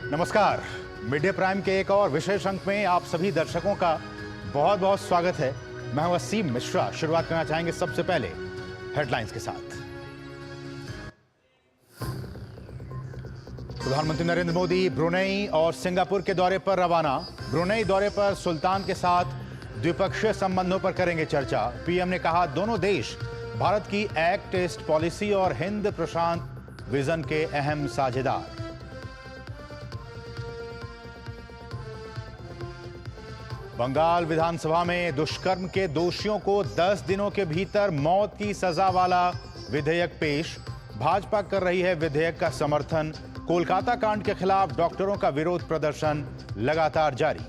नमस्कार। Media prime के एक और विशेष अंक में आप सभी दर्शकों का बहुत बहुत स्वागत है। मैं हूं वसीम मिश्रा। शुरुआत करना चाहेंगे सबसे पहले हेडलाइंस के साथ। प्रधानमंत्री नरेंद्र मोदी ब्रुनेई और सिंगापुर के दौरे पर रवाना। ब्रुनेई दौरे पर सुल्तान के साथ द्विपक्षीय संबंधों पर करेंगे चर्चा। पीएम ने कहा दोनों देश भारत की एक्ट ईस्ट पॉलिसी और हिंद प्रशांत विजन के अहम साझेदार। बंगाल विधानसभा में दुष्कर्म के दोषियों को 10 दिनों के भीतर मौत की सजा वाला विधेयक पेश। भाजपा कर रही है विधेयक का समर्थन। कोलकाता कांड के खिलाफ डॉक्टरों का विरोध प्रदर्शन लगातार जारी।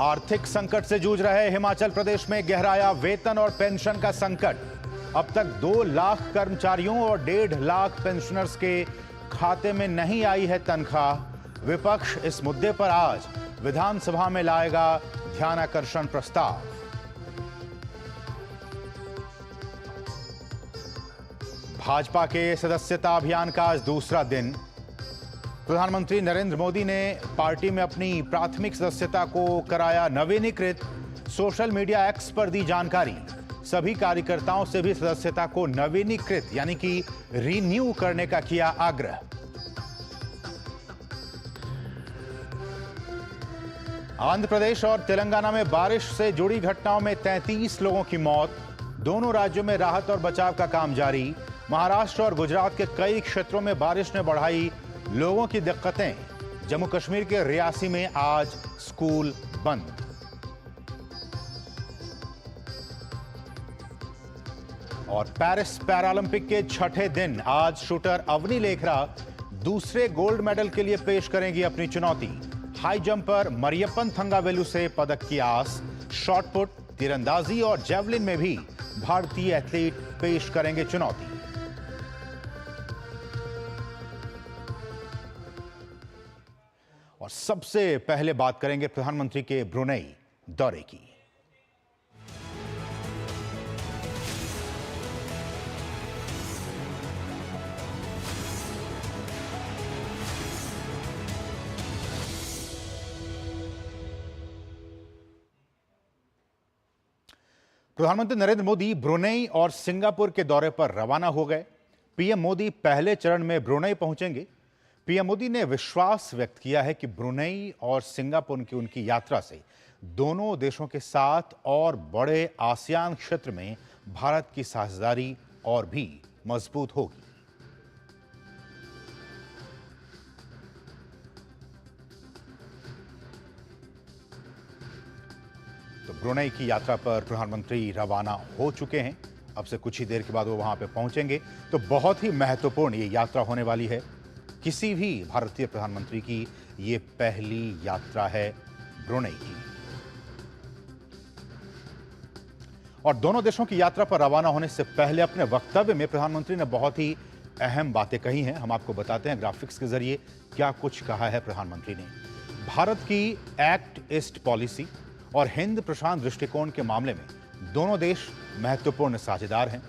आर्थिक संकट से जूझ रहे हिमाचल प्रदेश में गहराया वेतन और पेंशन का संकट। अब तक 2 लाख कर्मचारियों और 1.5 लाख पेंशनर्स के खाते में नहीं आई है तनख्वाह। विपक्ष इस मुद्दे पर आज विधानसभा में लाएगा ध्यानाकर्षण प्रस्ताव। भाजपा के सदस्यता अभियान का आज दूसरा दिन। प्रधानमंत्री नरेंद्र मोदी ने पार्टी में अपनी प्राथमिक सदस्यता को कराया नवीनीकृत। सोशल मीडिया एक्स पर दी जानकारी। सभी कार्यकर्ताओं से भी सदस्यता को नवीनीकृत यानी कि रिन्यू करने का किया आग्रह। आंध्र प्रदेश और तेलंगाना में बारिश से जुड़ी घटनाओं में 33 लोगों की मौत। दोनों राज्यों में राहत और बचाव का काम जारी। महाराष्ट्र और गुजरात के कई क्षेत्रों में बारिश ने बढ़ाई लोगों की दिक्कतें। जम्मू कश्मीर के रियासी में आज स्कूल बंद। और पेरिस पैरालंपिक के छठे दिन आज शूटर अवनी लेखरा दूसरे गोल्ड मेडल के लिए पेश करेंगी अपनी चुनौती। हाई जंप पर मरियप्पन थंगावेलु से पदक की आस। शॉटपुट, तीरंदाजी और जेवलिन में भी भारतीय एथलीट पेश करेंगे चुनौती। और सबसे पहले बात करेंगे प्रधानमंत्री के ब्रुनेई दौरे की। प्रधानमंत्री नरेंद्र मोदी ब्रुनेई और सिंगापुर के दौरे पर रवाना हो गए। पीएम मोदी पहले चरण में ब्रुनेई पहुंचेंगे। पीएम मोदी ने विश्वास व्यक्त किया है कि ब्रुनेई और सिंगापुर की उनकी यात्रा से दोनों देशों के साथ और बड़े आसियान क्षेत्र में भारत की साझेदारी और भी मजबूत होगी। तो ब्रुनेई की यात्रा पर प्रधानमंत्री रवाना हो चुके हैं। अब से कुछ ही देर के बाद वो वहां पे पहुंचेंगे। तो बहुत ही महत्वपूर्ण ये यात्रा होने वाली है। किसी भी भारतीय प्रधानमंत्री की ये पहली यात्रा है ब्रुनेई की। और दोनों देशों की यात्रा पर रवाना होने से पहले अपने वक्तव्य में प्रधानमंत्री ने बहुत ही अहम बातें कही हैं। हम आपको बताते हैं ग्राफिक्स के जरिए क्या कुछ कहा है प्रधानमंत्री ने। भारत की एक्ट ईस्ट पॉलिसी और हिंद प्रशांत दृष्टिकोण के मामले में दोनों देश महत्वपूर्ण साझेदार हैं।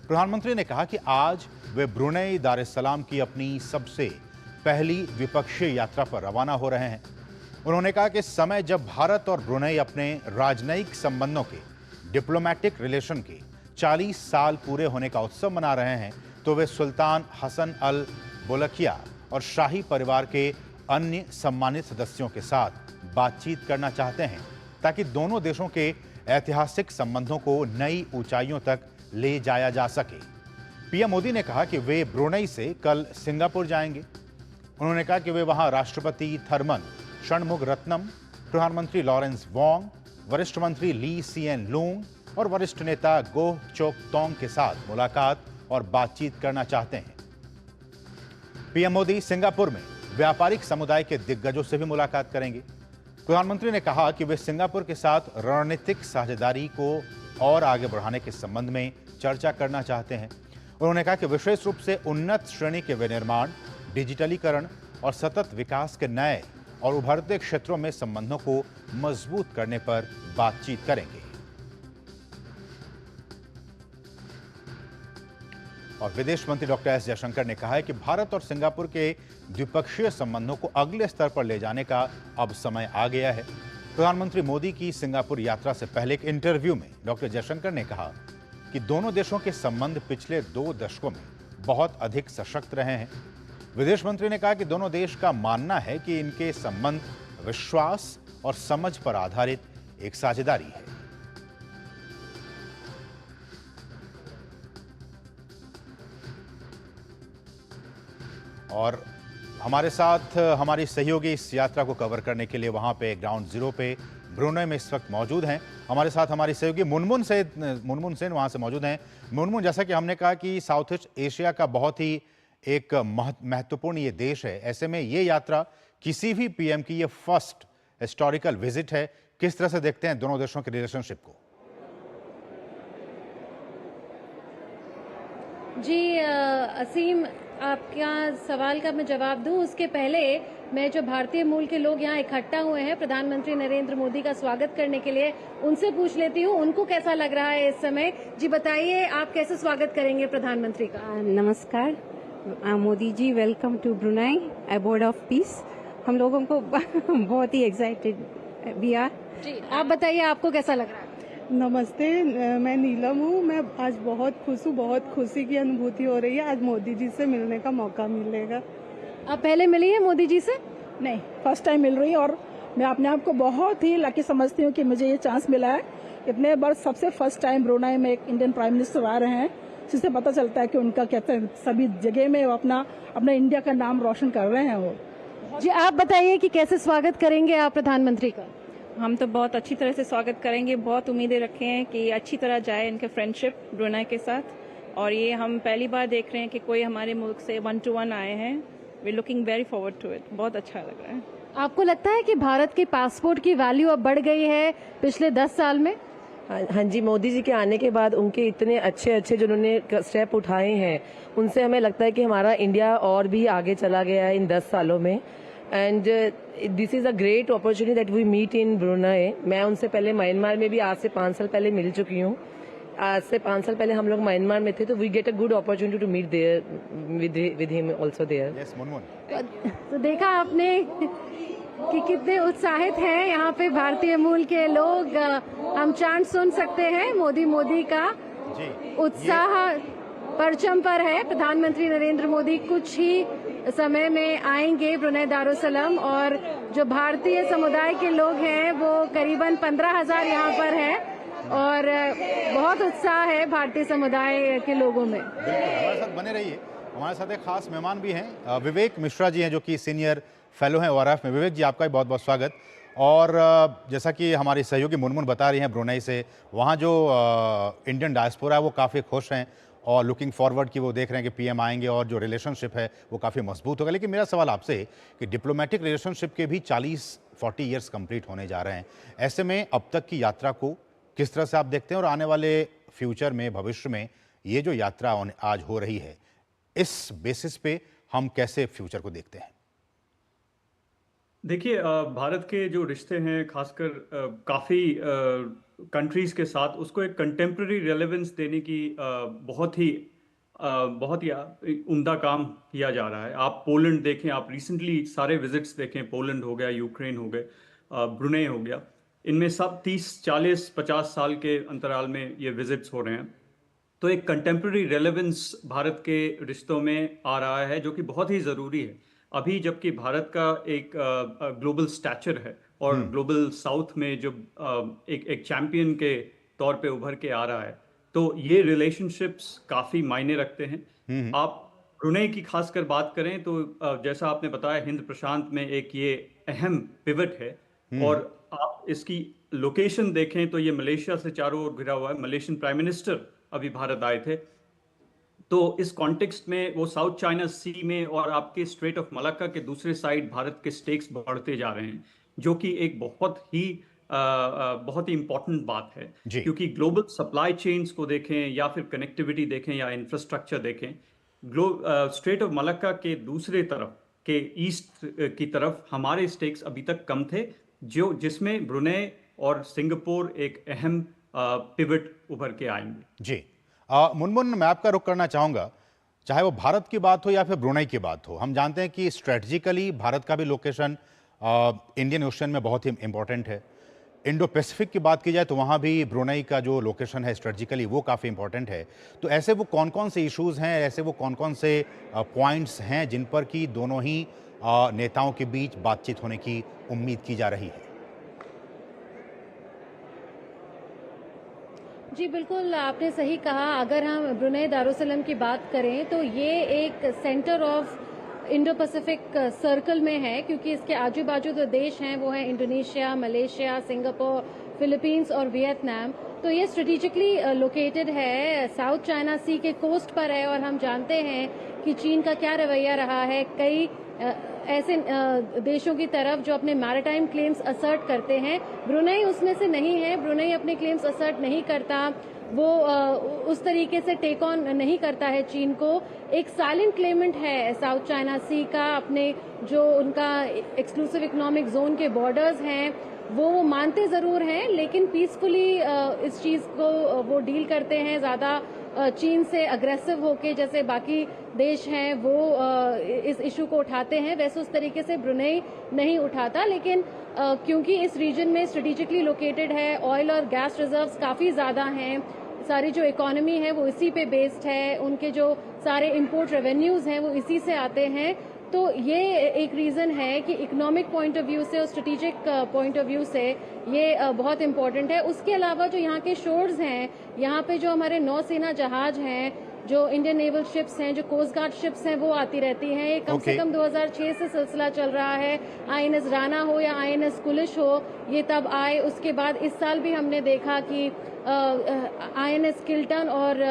प्रधानमंत्री ने कहा कि आज वे ब्रुनेई दार एस सलाम की अपनी सबसे पहली द्विपक्षीय यात्रा पर रवाना हो रहे हैं। उन्होंने कहा कि समय जब भारत और ब्रुनेई अपने राजनयिक संबंधों के डिप्लोमेटिक रिलेशन के 40 साल पूरे होने का उत्सव मना रहे हैं, तो वे सुल्तान हसन अल बोलकिया और शाही परिवार के अन्य सम्मानित सदस्यों के साथ बातचीत करना चाहते हैं ताकि दोनों देशों के ऐतिहासिक संबंधों को नई ऊंचाइयों तक ले जाया जा सके। पीएम मोदी ने कहा कि वे ब्रुनेई से कल सिंगापुर जाएंगे। उन्होंने कहा कि वे वहां राष्ट्रपति थर्मन षणमुगरत्नम, प्रधानमंत्री लॉरेंस वोंग, वरिष्ठ मंत्री ली सिएन लूंग और वरिष्ठ नेता गोह चोक तोंग के साथ मुलाकात और बातचीत करना चाहते हैं। पीएम मोदी सिंगापुर में व्यापारिक समुदाय के दिग्गजों से भी मुलाकात करेंगे। प्रधानमंत्री ने कहा कि वे सिंगापुर के साथ रणनीतिक साझेदारी को और आगे बढ़ाने के संबंध में चर्चा करना चाहते हैं। उन्होंने कहा कि विशेष रूप से उन्नत श्रेणी के विनिर्माण, डिजिटलीकरण और सतत विकास के नए और उभरते क्षेत्रों में संबंधों को मजबूत करने पर बातचीत करेंगे। और विदेश मंत्री डॉक्टर एस जयशंकर ने कहा है कि भारत और सिंगापुर के द्विपक्षीय संबंधों को अगले स्तर पर ले जाने का अब समय आ गया है। प्रधानमंत्री मोदी की सिंगापुर यात्रा से पहले एक इंटरव्यू में डॉक्टर जयशंकर ने कहा कि दोनों देशों के संबंध पिछले 2 दशकों में बहुत अधिक सशक्त रहे हैं। विदेश मंत्री ने कहा कि दोनों देश का मानना है कि इनके संबंध विश्वास और समझ पर आधारित एक साझेदारी है। और हमारे साथ हमारी सहयोगी इस यात्रा को कवर करने के लिए वहां पे ग्राउंड जीरो पे ब्रुनेई में इस वक्त मौजूद हैं। हमारे साथ हमारी सहयोगी मुनमुन सेन वहां से मौजूद हैं। मुनमुन, जैसा कि हमने कहा कि साउथ ईस्ट एशिया का बहुत ही एक महत्वपूर्ण ये देश है, ऐसे में ये यात्रा किसी भी पीएम की ये फर्स्ट हिस्टोरिकल विजिट है। किस तरह से देखते हैं दोनों देशों के रिलेशनशिप को? जी असीम, आपका सवाल का मैं जवाब दूं उसके पहले मैं जो भारतीय मूल के लोग यहाँ इकट्ठा हुए हैं प्रधानमंत्री नरेंद्र मोदी का स्वागत करने के लिए, उनसे पूछ लेती हूँ उनको कैसा लग रहा है इस समय। जी बताइए, आप कैसे स्वागत करेंगे प्रधानमंत्री का? नमस्कार Modi ji, welcome to Brunei abode of peace. हम लोगों को बहुत ही एक्साइटेड वी आर। जी आप बताइए, आपको कैसा लग रहा है? नमस्ते, मैं नीलम हूँ। मैं आज बहुत खुश हूँ, बहुत खुशी की अनुभूति हो रही है। आज मोदी जी से मिलने का मौका मिलेगा। आप पहले मिली है मोदी जी से? नहीं, फर्स्ट टाइम मिल रही है और मैं अपने आप को बहुत ही लकी समझती हूँ कि मुझे ये चांस मिला है। इतने बार सबसे फर्स्ट टाइम ब्रुनेई में एक इंडियन प्राइम मिनिस्टर आ रहे हैं, जिससे पता चलता है कि उनका कहते हैं सभी जगह में अपना इंडिया का नाम रोशन कर रहे हैं वो। जी आप बताइए कि कैसे स्वागत करेंगे आप प्रधानमंत्री का? हम तो बहुत अच्छी तरह से स्वागत करेंगे। बहुत उम्मीदें रखे हैं कि अच्छी तरह जाए इनके फ्रेंडशिप ब्रुनेई के साथ, और ये हम पहली बार देख रहे हैं कि कोई हमारे मुल्क से 1-to-1 आए हैं। We looking very forward to it. बहुत अच्छा लग रहा है। आपको लगता है कि भारत के पासपोर्ट की वैल्यू अब बढ़ गई है पिछले 10 साल में? हाँ जी, मोदी जी के आने के बाद उनके इतने अच्छे जिन्होंने स्टेप उठाए हैं, उनसे हमें लगता है कि हमारा इंडिया और भी आगे चला गया है इन 10 सालों में। And this is a great opportunity that we meet in Brunei. मैं उनसे पहले म्यांमार में भी आज से 5 साल पहले मिल चुकी हूँ। आज से 5 साल पहले हम लोग म्यांमार में थे, तो we get a good opportunity to meet there with him also there. Yes Munmun, तो देखा आपने कि कितने उत्साहित हैं यहाँ पे भारतीय मूल के लोग। हम चांट सुन सकते हैं मोदी का जी उत्साह परचम पर है। प्रधानमंत्री नरेंद्र मोदी कुछ ही समय में आएंगे ब्रुनेई दारुसलाम, और जो भारतीय समुदाय के लोग हैं वो करीबन 15,000 यहाँ पर हैं, और बहुत उत्साह है भारतीय समुदाय के लोगों में। बिल्कुल, हमारे साथ बने रहिए। हमारे साथ एक खास मेहमान भी हैं, विवेक मिश्रा जी हैं, जो कि सीनियर फेलो हैं ORF में। विवेक जी, आपका भी बहुत बहुत स्वागत। और जैसा कि हमारी सहयोगी मुनमुन बता रही हैं ब्रुनेई से, वहाँ जो इंडियन डायस्पोरा है वो काफ़ी खुश हैं और लुकिंग फॉरवर्ड कि वो देख रहे हैं कि पीएम आएंगे और जो रिलेशनशिप है वो काफ़ी मजबूत होगा। लेकिन मेरा सवाल आपसे कि डिप्लोमेटिक रिलेशनशिप के भी 40-40 ईयर्स कंप्लीट होने जा रहे हैं, ऐसे में अब तक की यात्रा को किस तरह से आप देखते हैं और आने वाले फ्यूचर में, भविष्य में ये जो यात्रा आज हो रही है, इस बेसिस पे हम कैसे फ्यूचर को देखते हैं? देखिए, भारत के जो रिश्ते हैं खासकर काफ़ी कंट्रीज़ के साथ, उसको एक कंटेम्प्रेरी रेलेवेंस देने की बहुत ही उम्दा काम किया जा रहा है। आप पोलैंड देखें, आप रिसेंटली सारे विजिट्स देखें, पोलैंड हो गया, यूक्रेन हो गए, ब्रुनेई हो गया, इनमें सब 30, 40, 50 साल के अंतराल में ये विजिट्स हो रहे हैं। तो एक कंटेम्प्रेरी रेलेवेंस भारत के रिश्तों में आ रहा है, जो कि बहुत ही ज़रूरी है। अभी जबकि भारत का एक ग्लोबल स्टैचर है और ग्लोबल साउथ में जो एक चैंपियन के तौर पे उभर के आ रहा है, तो ये रिलेशनशिप्स काफ़ी मायने रखते हैं। आप ब्रुनेई की खासकर बात करें तो जैसा आपने बताया, हिंद प्रशांत में एक ये अहम पिवट है, और आप इसकी लोकेशन देखें तो ये मलेशिया से चारों ओर घिरा हुआ है। मलेशियन प्राइम मिनिस्टर अभी भारत आए थे, तो इस कॉन्टेक्स्ट में वो साउथ चाइना सी में और आपके स्ट्रेट ऑफ मलाक्का के दूसरे साइड भारत के स्टेक्स बढ़ते जा रहे हैं, जो कि एक बहुत ही इम्पोर्टेंट बात है। क्योंकि ग्लोबल सप्लाई चेन्स को देखें या फिर कनेक्टिविटी देखें या इंफ्रास्ट्रक्चर देखें, स्ट्रेट ऑफ मलाक्का के दूसरे तरफ के ईस्ट की तरफ हमारे स्टेक्स अभी तक कम थे, जिसमें ब्रुनेई और सिंगापुर एक अहम पिवट उभर के आएंगे। जी मुनमुन, मैं आपका रुख करना चाहूंगा चाहे वो भारत की बात हो या फिर ब्रुनेई की बात हो, हम जानते हैं कि स्ट्रेटजिकली भारत का भी लोकेशन इंडियन ओशन में बहुत ही इंपॉर्टेंट है। इंडो पैसिफिक की बात की जाए तो वहाँ भी ब्रुनेई का जो लोकेशन है स्ट्रेटजिकली वो काफ़ी इंपॉर्टेंट है। तो ऐसे वो कौन कौन से इश्यूज़ हैं, ऐसे वो कौन कौन से पॉइंट्स हैं जिन पर कि दोनों ही नेताओं के बीच बातचीत होने की उम्मीद की जा रही है? जी बिल्कुल, आपने सही कहा। अगर हम ब्रुनेई दारुसलाम की बात करें तो ये एक centre of Indo Pacific circle में है, क्योंकि इसके आजू बाजू जो देश हैं वो हैं इंडोनेशिया, मलेशिया, सिंगापुर, फिलीपींस और वियतनाम। तो ये स्ट्रेटेजिकली लोकेटेड है, साउथ चाइना सी के कोस्ट पर है। और हम जानते हैं कि चीन का क्या रवैया रहा है कई ऐसे देशों की तरफ जो अपने मैरिटाइम क्लेम्स असर्ट करते हैं। ब्रुनेई उसमें से नहीं है। ब्रुनेई अपने क्लेम्स असर्ट नहीं करता, वो उस तरीके से टेक ऑन नहीं करता है चीन को। एक साइलेंट क्लेमेंट है साउथ चाइना सी का, अपने जो उनका एक्सक्लूसिव इकोनॉमिक जोन के बॉर्डर्स हैं वो मानते जरूर हैं, लेकिन पीसफुली इस चीज को वो डील करते हैं, ज्यादा चीन से अग्रेसिव होके जैसे बाकी देश हैं वो इस इशू को उठाते हैं, वैसे उस तरीके से ब्रुनेई नहीं उठाता। लेकिन क्योंकि इस रीजन में स्ट्रेटेजिकली लोकेटेड है, ऑयल और गैस रिजर्व्स काफी ज्यादा हैं, सारी जो इकोनॉमी है वो इसी पे बेस्ड है, उनके जो सारे इंपोर्ट रेवेन्यूज हैं वो इसी से आते हैं। तो ये एक रीजन है कि इकोनॉमिक पॉइंट ऑफ व्यू से और स्ट्रेटेजिक पॉइंट ऑफ व्यू से ये बहुत इंपॉर्टेंट है। उसके अलावा जो यहाँ के शोर्स हैं, यहाँ पे जो हमारे नौसेना जहाज हैं, जो इंडियन नेवल शिप्स हैं, जो कोस्ट गार्ड शिप्स हैं, वो आती रहती हैं। ये कम से कम 2006 से सिलसिला चल रहा है। INS राणा हो या INS कुलिश हो, ये तब आए। उसके बाद इस साल भी हमने देखा कि INS किल्टन और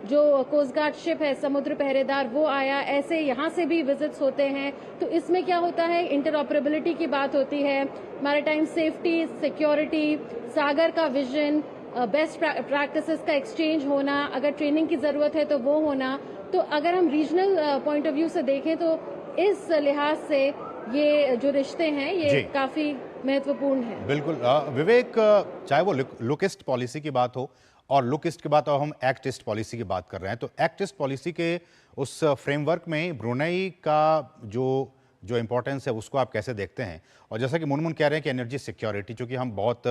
जो कोस्ट गार्ड शिप है समुद्र पहरेदार वो आया। ऐसे यहाँ से भी विजिट्स होते हैं। तो इसमें क्या होता है, इंटरऑपरेबिलिटी की बात होती है, मैरिटाइम सेफ्टी, सिक्योरिटी, सागर का विजन, बेस्ट प्रैक्टिसेस का एक्सचेंज होना, अगर ट्रेनिंग की जरूरत है तो वो होना। तो अगर हम रीजनल पॉइंट ऑफ व्यू से देखें तो इस लिहाज से ये जो रिश्ते हैं ये काफी महत्वपूर्ण है। बिल्कुल विवेक, चाहे वो लुक ईस्ट पॉलिसी की बात हो और लुक ईस्ट के बाद हम एक्ट ईस्ट पॉलिसी की बात कर रहे हैं, तो एक्ट ईस्ट पॉलिसी के उस फ्रेमवर्क में ब्रुनेई का जो इंपॉर्टेंस है उसको आप कैसे देखते हैं? और जैसा कि मुनमुन कह रहे हैं कि एनर्जी सिक्योरिटी, चूंकि हम बहुत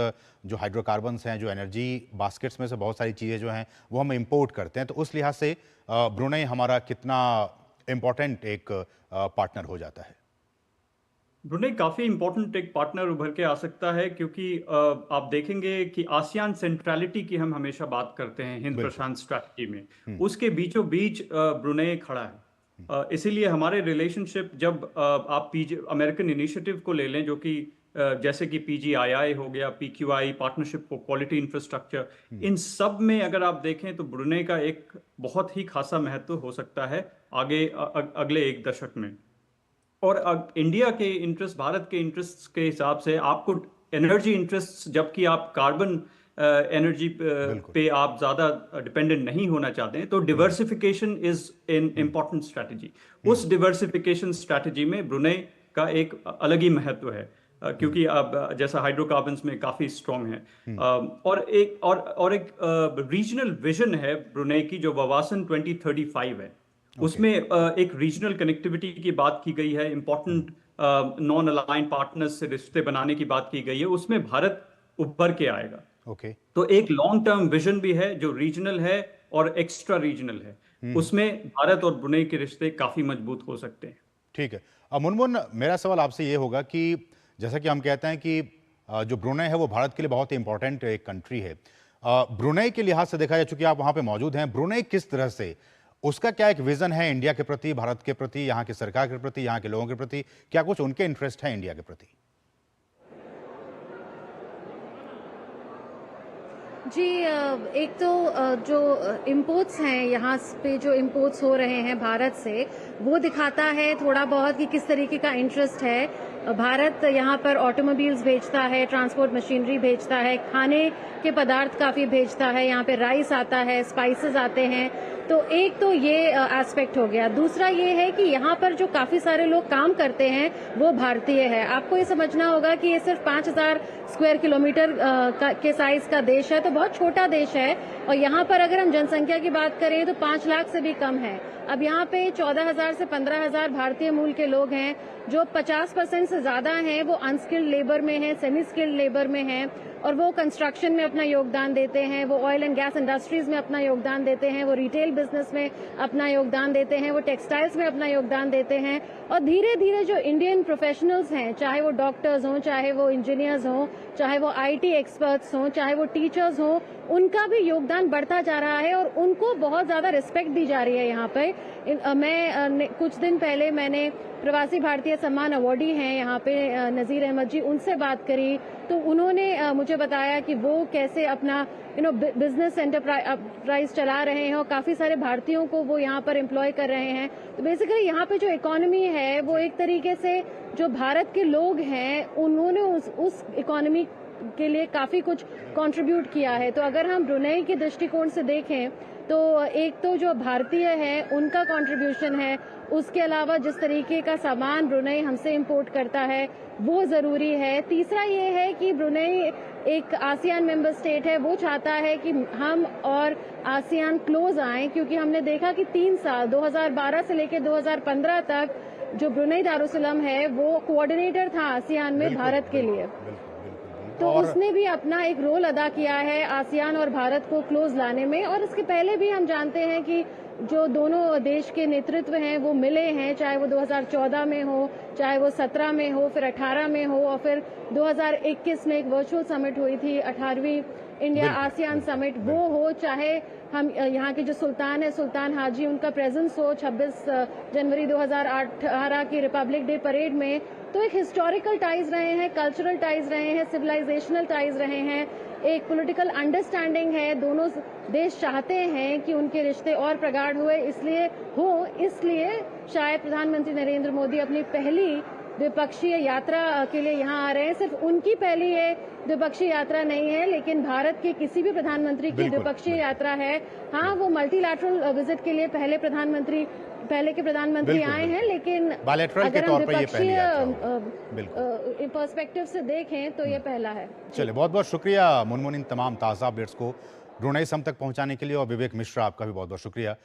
जो हाइड्रोकार्बन्स हैं, जो एनर्जी बास्केट्स में से बहुत सारी चीज़ें जो हैं वो हम इंपोर्ट करते हैं, तो उस लिहाज से ब्रुनेई हमारा कितना इम्पोर्टेंट एक पार्टनर हो जाता है? ब्रुनेई काफ़ी इंपॉर्टेंट एक पार्टनर उभर के आ सकता है, क्योंकि आप देखेंगे कि आसियान सेंट्रलिटी की हम हमेशा बात करते हैं हिंद प्रशांत स्ट्रैटेजी में, उसके बीचों बीच ब्रुनेई खड़ा है। इसीलिए हमारे रिलेशनशिप, जब आप अमेरिकन इनिशिएटिव को ले लें, जो कि जैसे कि PGII हो गया, PQI, partnership for quality infrastructure, इन सब में अगर आप देखें तो ब्रुनेई का एक बहुत ही खासा महत्व हो सकता है आगे अगले एक दशक में। और इंडिया के इंटरेस्ट, भारत के इंटरेस्ट के हिसाब से आपको एनर्जी इंटरेस्ट, जबकि आप कार्बन एनर्जी पे आप ज्यादा डिपेंडेंट नहीं होना चाहते हैं, तो diversification is an important strategy. उस डिवर्सिफिकेशन स्ट्रैटेजी में ब्रुनेई का एक अलग ही महत्व है, क्योंकि अब जैसा हाइड्रोकार्बन्स में काफी स्ट्रॉन्ग है। और एक रीजनल विजन है ब्रुनेई की, जो ववासन 2035 है। उसमें एक रीजनल कनेक्टिविटी की बात की गई है, इंपॉर्टेंट नॉन अलाइंड पार्टनर्स से रिश्ते बनाने की बात की गई है, उसमें भारत उभर के आएगा। तो एक लॉन्ग टर्म विजन भी है जो रीजनल है और एक्स्ट्रा रीजनल है, उसमें भारत और ब्रुनेई के रिश्ते काफी मजबूत हो सकते हैं। ठीक है। अब मुनमुन, मेरा सवाल आपसे ये होगा कि जैसा कि हम कहते हैं कि जो ब्रुनेई है वो भारत के लिए बहुत ही इंपॉर्टेंट एक कंट्री है, ब्रुनेई के लिहाज से देखा जाए, चूंकि आप वहां पे मौजूद हैं, ब्रुनेई किस तरह से, उसका क्या एक विजन है इंडिया के प्रति, भारत के प्रति, यहाँ की सरकार के प्रति, यहाँ के लोगों के प्रति, क्या कुछ उनके इंटरेस्ट है इंडिया के प्रति? जी, एक तो जो इंपोर्ट्स हैं, यहाँ पे जो इंपोर्ट्स हो रहे हैं भारत से, वो दिखाता है थोड़ा बहुत कि किस तरीके का इंटरेस्ट है। भारत यहाँ पर ऑटोमोबाइल्स भेजता है, ट्रांसपोर्ट मशीनरी भेजता है, खाने के पदार्थ काफी भेजता है, यहाँ पे राइस आता है, स्पाइसेस आते हैं। तो एक तो ये एस्पेक्ट हो गया। दूसरा ये है कि यहाँ पर जो काफी सारे लोग काम करते हैं वो भारतीय है। आपको ये समझना होगा कि ये सिर्फ 5000 स्क्वायर किलोमीटर के साइज का देश है, तो बहुत छोटा देश है, और यहाँ पर अगर हम जनसंख्या की बात करें तो 5 लाख से भी कम है। अब यहाँ पे 14,000 से 15,000 भारतीय मूल के लोग हैं, जो 50% से ज्यादा हैं वो अनस्किल्ड लेबर में हैं, सेमी स्किल्ड लेबर में हैं, और वो कंस्ट्रक्शन में अपना योगदान देते हैं, वो ऑयल एंड गैस इंडस्ट्रीज में अपना योगदान देते हैं, वो रिटेल बिजनेस में अपना योगदान देते हैं, वो टेक्सटाइल्स में अपना योगदान देते हैं। और धीरे धीरे जो इंडियन प्रोफेशनल्स हैं, चाहे वो डॉक्टर्स हों, चाहे वो इंजीनियर्स हों, चाहे वो IT एक्सपर्ट्स हों, चाहे वो टीचर्स हों, उनका भी योगदान बढ़ता जा रहा है और उनको बहुत ज्यादा रिस्पेक्ट दी जा रही है यहाँ पे। मैं कुछ दिन पहले मैंने प्रवासी भारतीय सम्मान अवार्डी हैं यहाँ पे नजीर अहमद जी, उनसे बात करी तो उन्होंने मुझे बताया कि वो कैसे अपना बिजनेस एंटरप्राइज चला रहे हैं और काफी सारे भारतीयों को वो यहाँ पर एम्प्लॉय कर रहे हैं। तो बेसिकली यहाँ पे जो इकोनॉमी है वो एक तरीके से जो भारत के लोग हैं उन्होंने उस इकोनॉमी के लिए काफी कुछ कंट्रीब्यूट किया है। तो अगर हम ब्रुनेई के दृष्टिकोण से देखें तो एक तो जो भारतीय है उनका कंट्रीब्यूशन है, उसके अलावा जिस तरीके का सामान ब्रुनेई हमसे इंपोर्ट करता है वो जरूरी है। तीसरा ये है कि ब्रुनेई एक आसियान मेंबर स्टेट है, वो चाहता है कि हम और आसियान क्लोज आए, क्योंकि हमने देखा कि 3 साल 2012 से लेकर 2015 तक जो ब्रुनेई दारुसलाम है वो कोऑर्डिनेटर था आसियान में भारत के लिए। तो उसने भी अपना एक रोल अदा किया है आसियान और भारत को क्लोज लाने में। और इसके पहले भी हम जानते हैं कि जो दोनों देश के नेतृत्व हैं वो मिले हैं, चाहे वो 2014 में हो, चाहे वो 17 में हो, फिर 18 में हो, और फिर 2021 में एक वर्चुअल समिट हुई थी 18वीं इंडिया आसियान समिट, वो हो, चाहे हम यहाँ के जो सुल्तान है सुल्तान हाजी उनका प्रेजेंस हो 26 जनवरी 2018 की रिपब्लिक डे परेड में। तो एक हिस्टोरिकल टाइज रहे हैं, कल्चरल टाइज रहे हैं, सिविलाइजेशनल टाइज रहे हैं, एक पॉलिटिकल अंडरस्टैंडिंग है। दोनों देश चाहते हैं कि उनके रिश्ते और प्रगाढ़ हुए, इसलिए शायद प्रधानमंत्री नरेंद्र मोदी अपनी पहली द्विपक्षीय यात्रा के लिए यहाँ आ रहे हैं। सिर्फ उनकी पहली ये द्विपक्षीय यात्रा नहीं है, लेकिन भारत के किसी भी प्रधानमंत्री की द्विपक्षीय यात्रा है। हाँ, वो मल्टीलैटरल विजिट के लिए पहले के प्रधानमंत्री आए हैं, लेकिन अगर हम द्विपक्षीय पर्सपेक्टिव से देखें तो ये पहला है। चलिए, बहुत बहुत शुक्रिया मुनमुन इन तमाम ताज़ा अपडेट्स को ब्रुनेई से हम तक पहुंचाने के लिए, और विवेक मिश्रा आपका भी बहुत बहुत शुक्रिया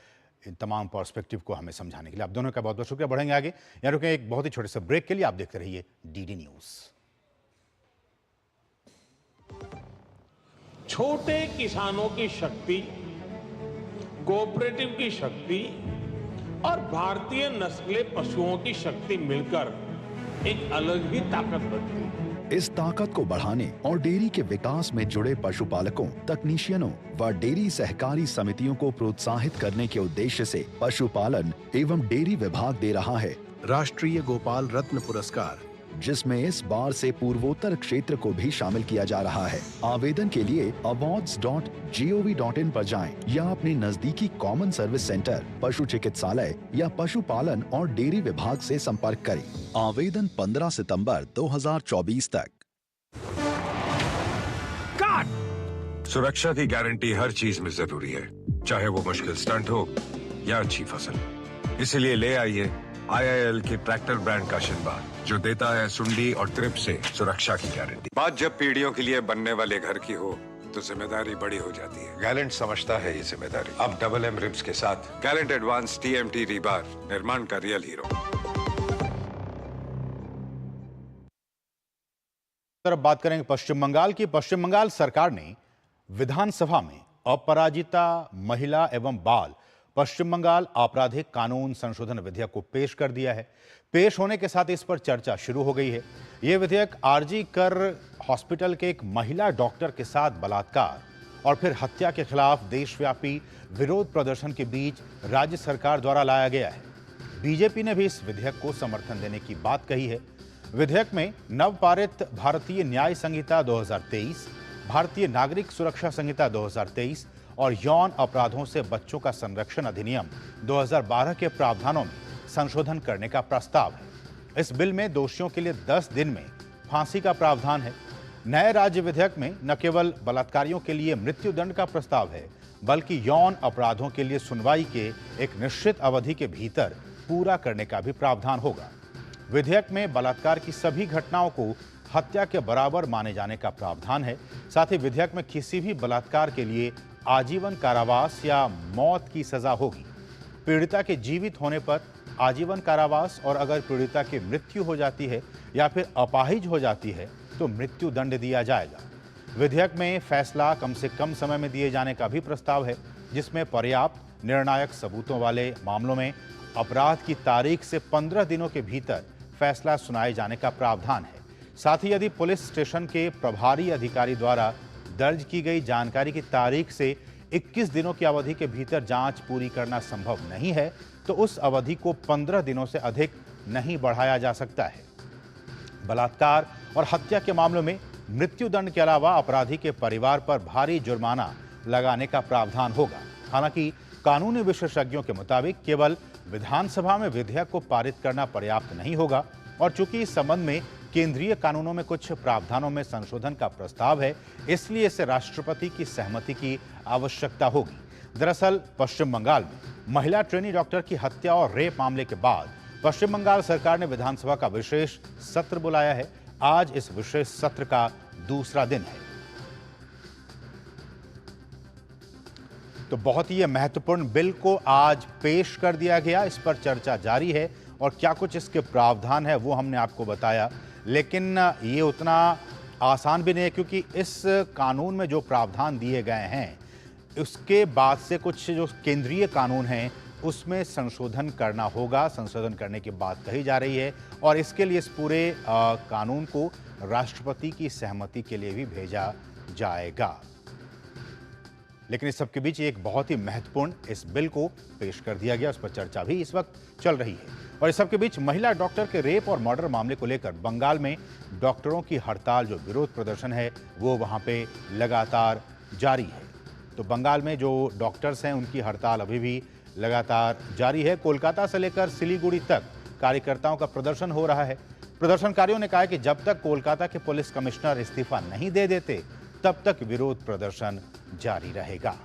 इन तमाम पर्सपेक्टिव को हमें समझाने के लिए। आप दोनों का बहुत बहुत शुक्रिया। बढ़ेंगे आगे, यहाँ रुके एक बहुत ही छोटे से ब्रेक के लिए। आप देखते रहिए DD न्यूज़। छोटे किसानों की शक्ति, कोऑपरेटिव की शक्ति और भारतीय नस्ले पशुओं की शक्ति मिलकर एक अलग ही ताकत बनती है। इस ताकत को बढ़ाने और डेयरी के विकास में जुड़े पशुपालकों, तकनीशियनों व डेयरी सहकारी समितियों को प्रोत्साहित करने के उद्देश्य से पशुपालन एवं डेयरी विभाग दे रहा है राष्ट्रीय गोपाल रत्न पुरस्कार, जिसमें इस बार से पूर्वोत्तर क्षेत्र को भी शामिल किया जा रहा है। आवेदन के लिए awards.gov.in पर जाएं या अपने नजदीकी कॉमन सर्विस सेंटर, पशु चिकित्सालय या पशुपालन और डेयरी विभाग से संपर्क करें। आवेदन 15 सितंबर 2024 तक। सुरक्षा की गारंटी हर चीज में जरूरी है, चाहे वो मुश्किल स्टंट हो या अच्छी फसल। इसलिए ले आइए IIL के ट्रैक्टर ब्रांड का शिनबार, जो देता है सुंडी और ट्रिप से सुरक्षा की गारंटी। बात जब पीढ़ियों के लिए बनने वाले घर की हो तो जिम्मेदारी बड़ी हो जाती है। गैलेंट समझता है ये जिम्मेदारी। अब MM रिब्स के साथ गैलेंट एडवांस TMT रीबार, निर्माण का रियल हीरो। तरफ बात करेंगे पश्चिम बंगाल की। पश्चिम बंगाल सरकार ने विधानसभा में अपराजिता महिला एवं बाल पश्चिम बंगाल आपराधिक कानून संशोधन विधेयक को पेश कर दिया है। पेश होने के साथ इस पर चर्चा शुरू हो गई है। यह विधेयक RG कर हॉस्पिटल के एक महिला डॉक्टर के साथ बलात्कार और फिर हत्या के खिलाफ देशव्यापी विरोध प्रदर्शन के बीच राज्य सरकार द्वारा लाया गया है। बीजेपी ने भी इस विधेयक को समर्थन देने की बात कही है। विधेयक में नवपारित भारतीय न्याय संहिता 2023, भारतीय नागरिक सुरक्षा संहिता 2023 और यौन अपराधों से बच्चों का संरक्षण अधिनियम 2012 के प्रावधानों में संशोधन करने का प्रस्ताव है। इस बिल में दोषियों के लिए 10 दिन में फांसी का प्रावधान है। नए राज्य विधेयक में न केवल बलात्कारियों के लिए मृत्युदंड का प्रस्ताव है, बल्कि यौन अपराधों के लिए सुनवाई के एक निश्चित अवधि के भीतर पूरा करने का भी प्रावधान होगा। विधेयक में बलात्कार की सभी घटनाओं को हत्या के बराबर माने जाने का प्रावधान है। साथ ही विधेयक में किसी भी बलात्कार के लिए आजीवन कारावास या मौत की सजा होगी। पीड़िता के जीवित होने पर आजीवन कारावास और अगर पीड़िता की मृत्यु हो जाती है या फिर अपाहिज हो जाती है तो मृत्यु दंड दिया जाएगा। विधेयक में फैसला कम से कम समय में दिए जाने का भी प्रस्ताव है, जिसमें पर्याप्त निर्णायक सबूतों वाले मामलों में अपराध की तारीख से 15 दिनों के भीतर फैसला सुनाए जाने का प्रावधान है। साथ ही यदि पुलिस स्टेशन के प्रभारी अधिकारी द्वारा दर्ज की गई जानकारी की तारीख से 21 दिनों की अवधि के भीतर जांच पूरी करना संभव नहीं है तो उस अवधि को 15 दिनों से अधिक नहीं बढ़ाया जा सकता है। बलात्कार और हत्या के मामलों में मृत्युदंड के अलावा अपराधी के परिवार पर भारी जुर्माना लगाने का प्रावधान होगा। हालांकि कानूनी विशेषज्ञों के मुताबिक केवल विधानसभा में विधेयक को पारित करना पर्याप्त नहीं होगा और चूंकि इस संबंध में केंद्रीय कानूनों में कुछ प्रावधानों में संशोधन का प्रस्ताव है, इसलिए इसे राष्ट्रपति की सहमति की आवश्यकता होगी। दरअसल पश्चिम बंगाल में महिला ट्रेनी डॉक्टर की हत्या और रेप मामले के बाद पश्चिम बंगाल सरकार ने विधानसभा का विशेष सत्र बुलाया है। आज इस विशेष सत्र का दूसरा दिन है। तो बहुत ही महत्वपूर्ण बिल को आज पेश कर दिया गया, इस पर चर्चा जारी है और क्या कुछ इसके प्रावधान है वो हमने आपको बताया, लेकिन ये उतना आसान भी नहीं है क्योंकि इस कानून में जो प्रावधान दिए गए हैं उसके बाद से कुछ जो केंद्रीय कानून हैं उसमें संशोधन करना होगा। संशोधन करने की बात कही जा रही है और इसके लिए इस पूरे कानून को राष्ट्रपति की सहमति के लिए भी भेजा जाएगा। लेकिन इस सबके बीच एक बहुत ही महत्वपूर्ण इस बिल को पेश कर दिया गया, उस पर चर्चा भी इस वक्त चल रही है। और इस सबके बीच महिला डॉक्टर के रेप और मर्डर मामले को लेकर बंगाल में डॉक्टरों की हड़ताल, जो विरोध प्रदर्शन है, वो वहां पे लगातार जारी है। तो बंगाल में जो डॉक्टर्स हैं उनकी हड़ताल अभी भी लगातार जारी है। कोलकाता से लेकर सिलीगुड़ी तक कार्यकर्ताओं का प्रदर्शन हो रहा है। प्रदर्शनकारियों ने कहा है कि जब तक कोलकाता के पुलिस कमिश्नर इस्तीफा नहीं दे देते तब तक विरोध प्रदर्शन जारी रहेगा।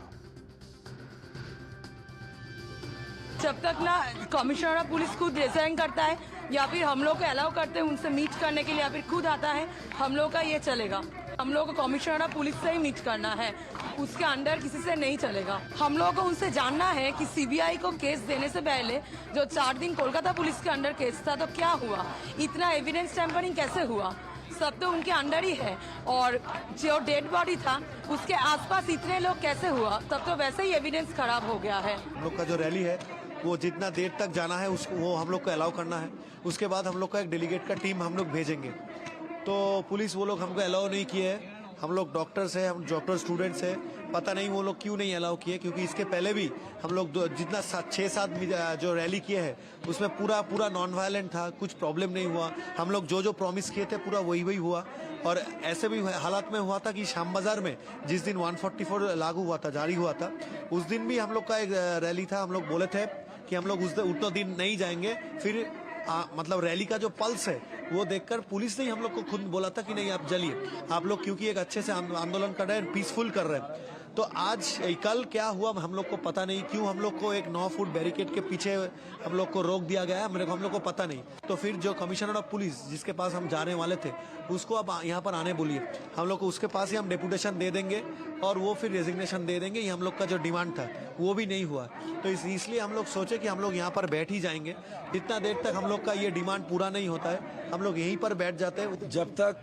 जब तक ना कमिश्नर ऑफ पुलिस खुद रिजाइन करता है या फिर हम लोग को अलाउ करते हैं उनसे मीट करने के लिए या फिर खुद आता है, हम लोग का ये चलेगा। हम लोग को कमिश्नर ऑफ पुलिस से ही मीट करना है, उसके अंडर किसी से नहीं चलेगा। हम लोग को उनसे जानना है कि सीबीआई को केस देने से पहले जो 4 दिन कोलकाता पुलिस के अंडर केस था तो क्या हुआ, इतना एविडेंस टेम्परिंग कैसे हुआ, सब तो उनके अंडर ही है। और जो डेड बॉडी था उसके आसपास इतने लोग कैसे हुआ, तब तो वैसे ही एविडेंस खराब हो गया है। हम लोग का जो रैली है वो जितना देर तक जाना है वो हम लोग को अलाउ करना है। उसके बाद हम लोग का एक डेलीगेट का टीम हम लोग भेजेंगे। तो पुलिस वो लोग हमको अलाउ नहीं किए है। हम लोग डॉक्टर्स हैं, हम डॉक्टर स्टूडेंट्स हैं, पता नहीं वो लोग क्यों नहीं अलाउ किए, क्योंकि इसके पहले भी हम लोग जितना 6-7 जो रैली किए हैं उसमें पूरा नॉन वायलेंट था, कुछ प्रॉब्लम नहीं हुआ। हम लोग जो प्रॉमिस किए थे पूरा वही हुआ। और ऐसे भी हालात में हुआ था कि शाम बाजार में जिस दिन 144 लागू हुआ था, जारी हुआ था, उस दिन भी हम लोग का एक रैली था। हम लोग बोले थे कि हम लोग उतना दिन नहीं जाएंगे। फिर मतलब रैली का जो पल्स है वो देखकर पुलिस ने हम लोग को खुद बोला था कि नहीं आप चलिए, आप लोग क्योंकि एक अच्छे से आंदोलन कर रहे हैं, पीसफुल कर रहे हैं। तो आज कल क्या हुआ हम लोग को पता नहीं, क्यों हम लोग को एक 9 फुट बैरिकेड के पीछे हम लोग को रोक दिया गया है, हम लोग को पता नहीं। तो फिर जो कमिश्नर ऑफ पुलिस जिसके पास हम जाने वाले थे उसको अब यहाँ पर आने बोलिए, हम लोग को उसके पास ही हम डेपुटेशन दे देंगे और वो फिर रेजिग्नेशन दे देंगे। ये हम लोग का जो डिमांड था वो भी नहीं हुआ। तो इसलिए हम लोग सोचे कि हम लोग यहाँ पर बैठ ही जाएंगे। जितना देर तक हम लोग का ये डिमांड पूरा नहीं होता है हम लोग यहीं पर बैठ जाते हैं। जब तक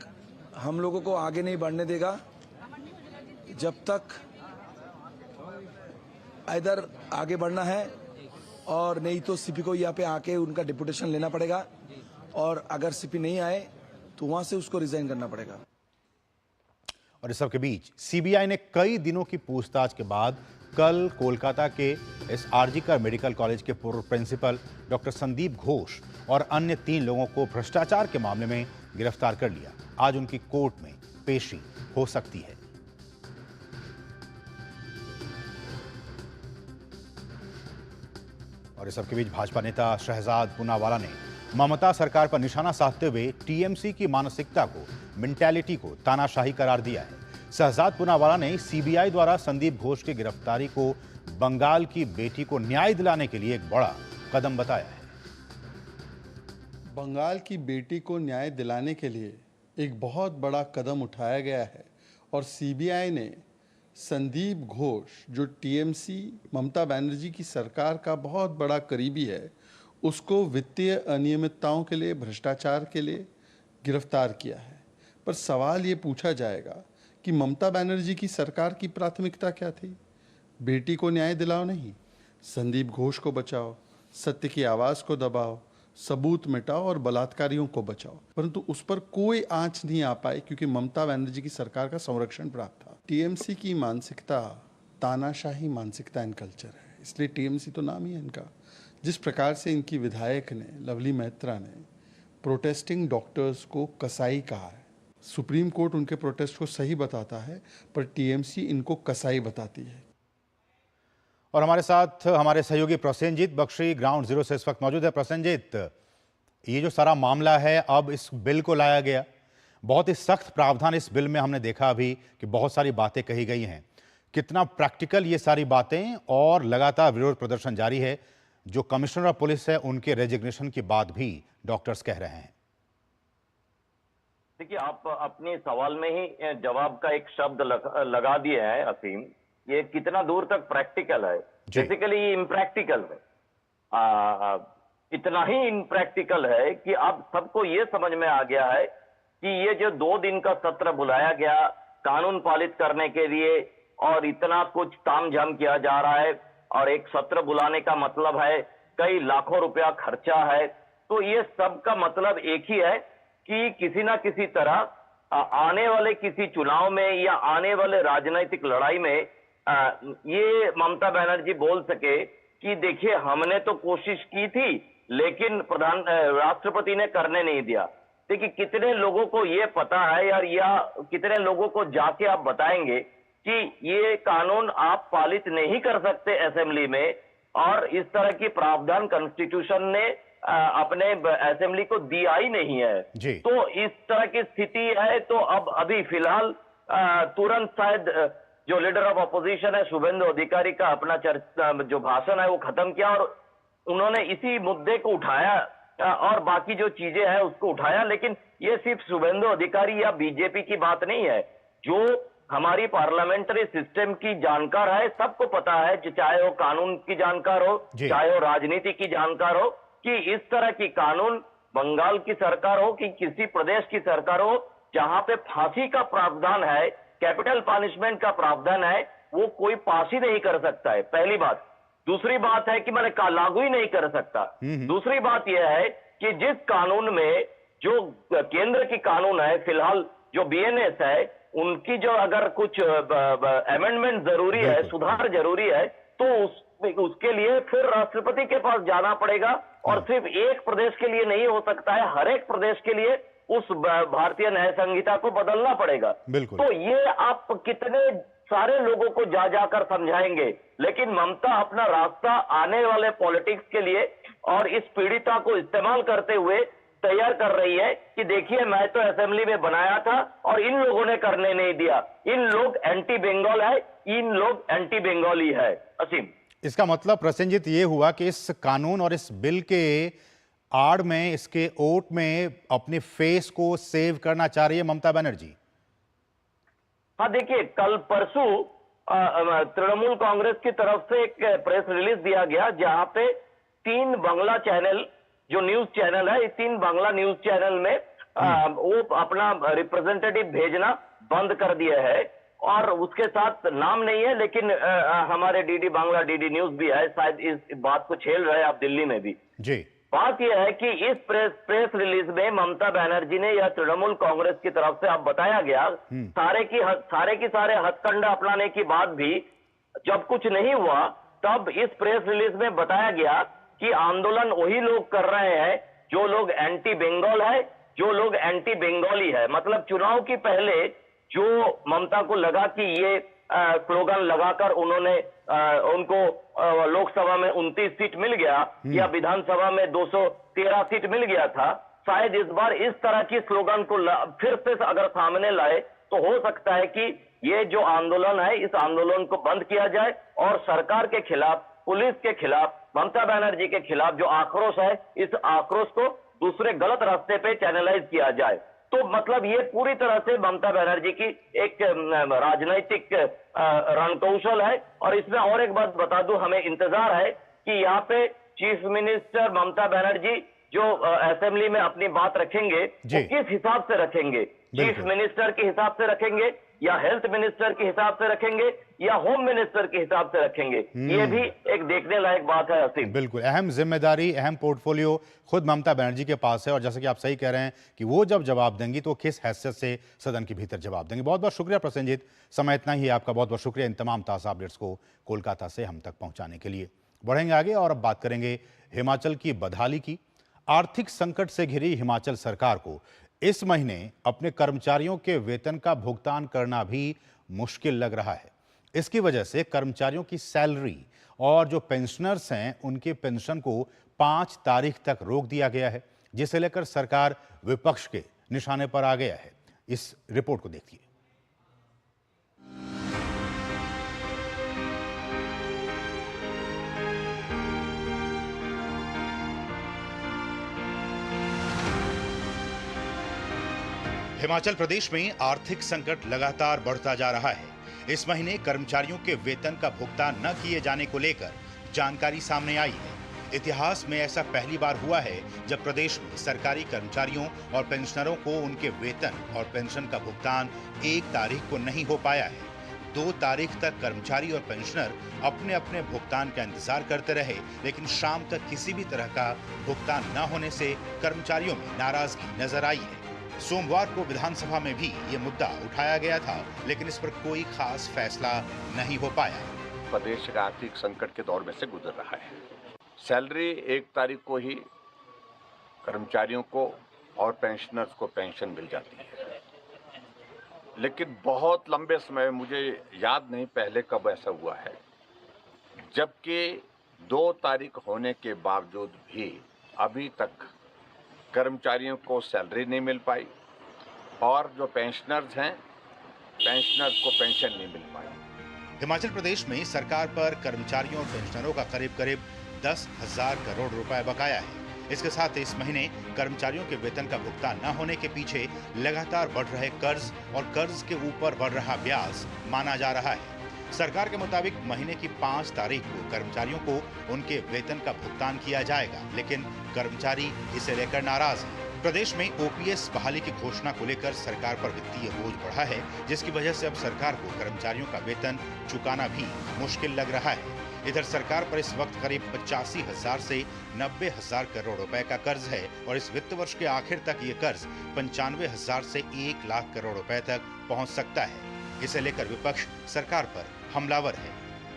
हम लोगों को आगे नहीं बढ़ने देगा, जब तक इधर आगे बढ़ना है और नहीं तो सीपी को यहाँ पे आके उनका डिपुटेशन लेना पड़ेगा, और अगर सीपी नहीं आए तो वहां से उसको रिजाइन करना पड़ेगा। और इस सब के बीच सीबीआई ने कई दिनों की पूछताछ के बाद कल कोलकाता के इस आरजीकर मेडिकल कॉलेज के पूर्व प्रिंसिपल डॉक्टर संदीप घोष और अन्य 3 लोगों को भ्रष्टाचार के मामले में गिरफ्तार कर लिया। आज उनकी कोर्ट में पेशी हो सकती है। और इस सबके बीच भाजपा नेता शहजाद पूनावाला ने ममता सरकार पर निशाना साधते हुए टीएमसी की मानसिकता को, मेंटालिटी को तानाशाही करार दिया है। शहजाद पूनावाला ने सीबीआई द्वारा संदीप घोष की गिरफ्तारी को बंगाल की बेटी को न्याय दिलाने के लिए एक बड़ा कदम बताया है। बंगाल की बेटी को न्याय दिलाने के लिए एक बहुत बड़ा कदम उठाया गया है और सीबीआई ने संदीप घोष जो टीएमसी ममता बनर्जी की सरकार का बहुत बड़ा करीबी है, उसको वित्तीय अनियमितताओं के लिए, भ्रष्टाचार के लिए गिरफ्तार किया है। पर सवाल ये पूछा जाएगा कि ममता बनर्जी की सरकार की प्राथमिकता क्या थी? बेटी को न्याय दिलाओ नहीं, संदीप घोष को बचाओ, सत्य की आवाज़ को दबाओ, सबूत मिटाओ और बलात्कारियों को बचाओ। परंतु उस पर कोई आंच नहीं आ पाई क्योंकि ममता बनर्जी की सरकार का संरक्षण प्राप्त था। टीएमसी की मानसिकता तानाशाही मानसिकता एंड कल्चर है, इसलिए टीएमसी तो नाम ही है इनका। जिस प्रकार से इनकी विधायक ने, लवली मेहत्रा ने प्रोटेस्टिंग डॉक्टर्स को कसाई कहा है, सुप्रीम कोर्ट उनके प्रोटेस्ट को सही बताता है पर टीएमसी इनको कसाई बताती है। और हमारे साथ हमारे सहयोगी प्रसेनजीत बख्शी ग्राउंड जीरो से इस वक्त मौजूद है। प्रसेनजीत, ये जो सारा मामला है, अब इस बिल को लाया गया, बहुत ही सख्त प्रावधान इस बिल में हमने देखा अभी कि बहुत सारी बातें कही गई हैं। कितना प्रैक्टिकल ये सारी बातें, और लगातार विरोध प्रदर्शन जारी है। जो कमिश्नर ऑफ पुलिस है उनके रेजिग्नेशन के बाद भी डॉक्टर्स कह रहे हैं। देखिए, आप अपने सवाल में ही जवाब का एक शब्द लगा दिए हैं असीम। ये कितना दूर तक प्रैक्टिकल है? बेसिकली इम्प्रैक्टिकल है। इतना ही इम्प्रैक्टिकल है कि अब सबको ये समझ में आ गया है कि ये जो 2 दिन का सत्र बुलाया गया कानून पालित करने के लिए, और इतना कुछ तामझाम किया जा रहा है, और एक सत्र बुलाने का मतलब है कई लाखों रुपया खर्चा है। तो ये सब का मतलब एक ही है कि किसी ना किसी तरह आने वाले किसी चुनाव में या आने वाले राजनीतिक लड़ाई में ये ममता बनर्जी बोल सके कि देखिए, हमने तो कोशिश की थी लेकिन राष्ट्रपति ने करने नहीं दिया। देखिए, कितने लोगों को ये पता है यार, या कितने लोगों को जाके आप बताएंगे कि ये कानून आप पालित नहीं कर सकते असेंबली में, और इस तरह की प्रावधान कॉन्स्टिट्यूशन ने अपने असेंबली को दिया ही नहीं है। तो इस तरह की स्थिति है। तो अब अभी फिलहाल तुरंत शायद जो लीडर ऑफ अपोजिशन है शुभेंदु अधिकारी का अपना जो भाषण है वो खत्म किया, और उन्होंने इसी मुद्दे को उठाया और बाकी जो चीजें हैं उसको उठाया। लेकिन ये सिर्फ शुभेंदु अधिकारी या बीजेपी की बात नहीं है। जो हमारी पार्लियामेंट्री सिस्टम की जानकार है, सबको पता है, चाहे वो कानून की जानकार हो, चाहे वो राजनीति की जानकार हो, कि इस तरह की कानून बंगाल की सरकार हो कि किसी प्रदेश की सरकार हो, जहां पे फांसी का प्रावधान है, कैपिटल पनिशमेंट का प्रावधान है, वो कोई पास ही नहीं कर सकता है, पहली बात। दूसरी बात है कि मैंने लागू ही नहीं कर सकता। दूसरी बात यह है कि जिस कानून में जो केंद्र की कानून है, फिलहाल जो बीएनएस है, उनकी जो अगर कुछ अमेंडमेंट जरूरी है, सुधार जरूरी है, तो उसके लिए फिर राष्ट्रपति के पास जाना पड़ेगा, और सिर्फ एक प्रदेश के लिए नहीं हो सकता है, हर एक प्रदेश के लिए उस भारतीय न्याय संहिता को बदलना पड़ेगा। तो ये आप कितने सारे लोगों को जाकर समझाएंगे, लेकिन ममता अपना रास्ता आने वाले पॉलिटिक्स के लिए और इस पीड़िता को इस्तेमाल करते हुए तैयार कर रही है कि देखिए, मैं तो असेंबली में बनाया था और इन लोगों ने करने नहीं दिया। इन लोग एंटी बंगाल है, इन लोग एंटी बंगाली है। असीम, इसका मतलब प्रसेनजीत ये हुआ कि इस कानून और इस बिल के आड़ में, इसके ओट में अपने फेस को सेव करना चाह रही है ममता बनर्जी। हाँ, देखिए, कल परसों तृणमूल कांग्रेस की तरफ से एक प्रेस रिलीज दिया गया, जहां पे 3 बांग्ला चैनल, जो न्यूज चैनल है, 3 बांग्ला न्यूज चैनल में वो अपना रिप्रेजेंटेटिव भेजना बंद कर दिया है, और उसके साथ नाम नहीं है, लेकिन हमारे डीडी बांग्ला, डीडी न्यूज भी है, शायद इस बात को छेड़ रहे हैं आप दिल्ली में भी। जी, बात यह है कि इस प्रेस रिलीज में ममता बनर्जी ने या तृणमूल कांग्रेस की तरफ से अब बताया गया, सारे के सारे हथकंडा अपनाने के बाद भी जब कुछ नहीं हुआ, तब इस प्रेस रिलीज में बताया गया कि आंदोलन वही लोग कर रहे हैं जो लोग एंटी बंगाल है, जो लोग एंटी बंगाली है। मतलब चुनाव की पहले जो ममता को लगा कि ये स्लोगन लगाकर उन्होंने उनको लोकसभा में 29 सीट मिल गया या विधानसभा में 213 सीट मिल गया था, शायद इस बार इस तरह की स्लोगन को फिर से अगर सामने लाए तो हो सकता है कि ये जो आंदोलन है, इस आंदोलन को बंद किया जाए और सरकार के खिलाफ, पुलिस के खिलाफ, ममता बनर्जी के खिलाफ जो आक्रोश है, इस आक्रोश को दूसरे गलत रास्ते पे चैनलाइज किया जाए। तो मतलब ये पूरी तरह से ममता बनर्जी की एक राजनीतिक रणकौशल है। और इसमें और एक बात बता दूं, हमें इंतजार है कि यहाँ पे चीफ मिनिस्टर ममता बनर्जी जो असेंबली में अपनी बात रखेंगे वो किस हिसाब से रखेंगे, चीफ मिनिस्टर के हिसाब से रखेंगे या हेल्थ मिनिस्टर के हिसाब से रखेंगे या होम मिनिस्टर के हिसाब से रखेंगे, ये भी एक देखने लायक बात है। असीम, बिल्कुल अहम जिम्मेदारी, अहम पोर्टफोलियो खुद ममता बनर्जी के पास है और जैसा कि आप सही कह रहे हैं कि वो जब जवाब देंगी तो किस हैसियत से सदन के भीतर जवाब देंगे। बहुत बहुत शुक्रिया प्रसेनजीत, समय इतना ही है आपका। बहुत बहुत शुक्रिया इन तमाम ताज़ा अपडेट्स को कोलकाता से हम तक पहुंचाने के लिए। बढ़ेंगे आगे और अब बात करेंगे हिमाचल की बदहाली की। आर्थिक संकट से घिरी हिमाचल सरकार को इस महीने अपने कर्मचारियों के वेतन का भुगतान करना भी मुश्किल लग रहा है। इसकी वजह से कर्मचारियों की सैलरी और जो पेंशनर्स हैं उनके पेंशन को 5 तारीख तक रोक दिया गया है, जिसे लेकर सरकार विपक्ष के निशाने पर आ गया है। इस रिपोर्ट को देखिए। हिमाचल प्रदेश में आर्थिक संकट लगातार बढ़ता जा रहा है। इस महीने कर्मचारियों के वेतन का भुगतान न किए जाने को लेकर जानकारी सामने आई है। इतिहास में ऐसा पहली बार हुआ है जब प्रदेश में सरकारी कर्मचारियों और पेंशनरों को उनके वेतन और पेंशन का भुगतान 1 तारीख को नहीं हो पाया है। 2 तारीख तक कर्मचारी और पेंशनर अपने अपने भुगतान का इंतजार करते रहे, लेकिन शाम तक किसी भी तरह का भुगतान न होने से कर्मचारियों में नाराजगी नजर आई है। सोमवार को विधानसभा में भी ये मुद्दा उठाया गया था, लेकिन इस पर कोई खास फैसला नहीं हो पाया। प्रदेश का आर्थिक संकट के दौर में से गुजर रहा है। सैलरी 1 तारीख को ही कर्मचारियों को और पेंशनर्स को पेंशन मिल जाती है, लेकिन बहुत लंबे समय, मुझे याद नहीं पहले कब ऐसा हुआ है, जबकि 2 तारीख होने के बावजूद भी अभी तक कर्मचारियों को सैलरी नहीं मिल पाई और जो पेंशनर्स हैं, पेंशनर्स को पेंशन नहीं मिल पाई। हिमाचल प्रदेश में सरकार पर कर्मचारियों और पेंशनरों का करीब करीब 10,000 करोड़ रुपए बकाया है। इसके साथ इस महीने कर्मचारियों के वेतन का भुगतान न होने के पीछे लगातार बढ़ रहे कर्ज और कर्ज के ऊपर बढ़ रहा ब्याज माना जा रहा है। सरकार के मुताबिक महीने की 5 तारीख को कर्मचारियों को उनके वेतन का भुगतान किया जाएगा, लेकिन कर्मचारी इसे लेकर नाराज हैं। प्रदेश में ओपीएस बहाली की घोषणा को लेकर सरकार पर वित्तीय बोझ बढ़ा है, जिसकी वजह से अब सरकार को कर्मचारियों का वेतन चुकाना भी मुश्किल लग रहा है। इधर सरकार पर इस वक्त करीब 85,000 से 90,000 करोड़ रुपए का कर्ज है और इस वित्त वर्ष के आखिर तक ये कर्ज 95,000 से 1 लाख करोड़ रुपए तक पहुंच सकता है। इसे लेकर विपक्ष सरकार पर हमलावर है।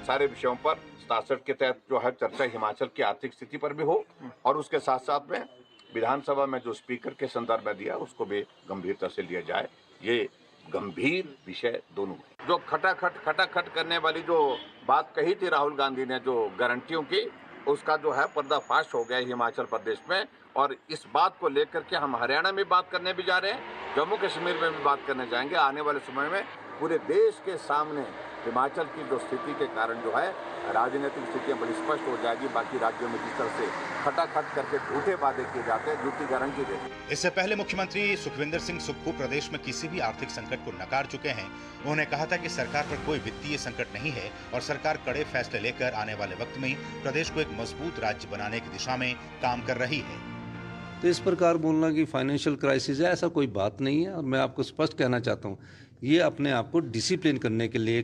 सारे विषयों पर 67 के तहत जो है चर्चा हिमाचल की आर्थिक स्थिति पर भी हो और उसके साथ साथ में विधानसभा में जो स्पीकर के संदर्भ में दिया उसको भी गंभीरता से लिया जाए। ये गंभीर विषय दोनों है। जो खटाखट करने वाली जो बात कही थी राहुल गांधी ने, जो गारंटियों की, उसका जो है पर्दाफाश हो गया हिमाचल प्रदेश में। और इस बात को लेकर के हम हरियाणा में बात करने भी जा रहे हैं, जम्मू कश्मीर में भी बात करने जाएंगे। आने वाले समय में पूरे देश के सामने हिमाचल की जो स्थिति के कारण जो है राजनीतिक स्थितियां बड़ी स्पष्ट हो जाएगी। बाकी राज्यों में जिस तरह से खटाखट करके झूठे वादे किए जाते हैं, झूठी गारंटी देते हैं। इससे पहले मुख्यमंत्री सुखविंदर सिंह सुक्खू प्रदेश में किसी भी आर्थिक संकट को नकार चुके हैं। उन्होंने कहा था कि सरकार पर कोई वित्तीय संकट नहीं है और सरकार कड़े फैसले लेकर आने वाले वक्त में प्रदेश को एक मजबूत राज्य बनाने की दिशा में काम कर रही है। तो इस प्रकार बोलना कि फाइनेंशियल क्राइसिस है, ऐसा कोई बात नहीं है। और मैं आपको स्पष्ट कहना चाहता हूँ, ये अपने आप को डिसिप्लिन करने के लिए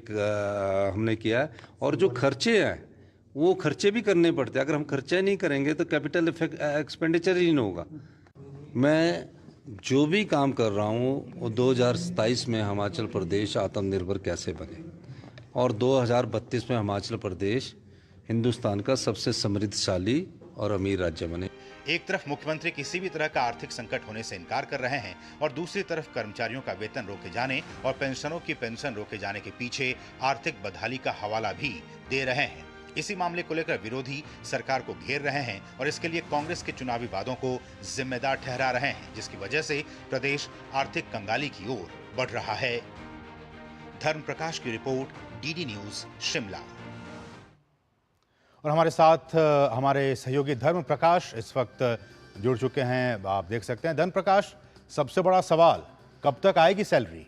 हमने किया है। और जो खर्चे हैं वो खर्चे भी करने पड़ते हैं। अगर हम खर्चे नहीं करेंगे तो कैपिटल एक्सपेंडिचर ही नहीं होगा। मैं जो भी काम कर रहा हूँ वो 2027 में हिमाचल प्रदेश आत्मनिर्भर कैसे बने और 2032 में हिमाचल प्रदेश हिंदुस्तान का सबसे समृद्धशाली और अमीर राज्य बने। एक तरफ मुख्यमंत्री किसी भी तरह का आर्थिक संकट होने से इनकार कर रहे हैं और दूसरी तरफ कर्मचारियों का वेतन रोके जाने और पेंशनरों की पेंशन रोके जाने के पीछे आर्थिक बदहाली का हवाला भी दे रहे हैं। इसी मामले को लेकर विरोधी सरकार को घेर रहे हैं और इसके लिए कांग्रेस के चुनावी वादों को जिम्मेदार ठहरा रहे हैं, जिसकी वजह से प्रदेश आर्थिक कंगाली की ओर बढ़ रहा है। धर्म प्रकाश की रिपोर्ट, डीडी न्यूज शिमला। और हमारे साथ हमारे सहयोगी धर्म प्रकाश इस वक्त जुड़ चुके हैं। आप देख सकते हैं धर्म प्रकाश, सबसे बड़ा सवाल, कब तक आएगी सैलरी?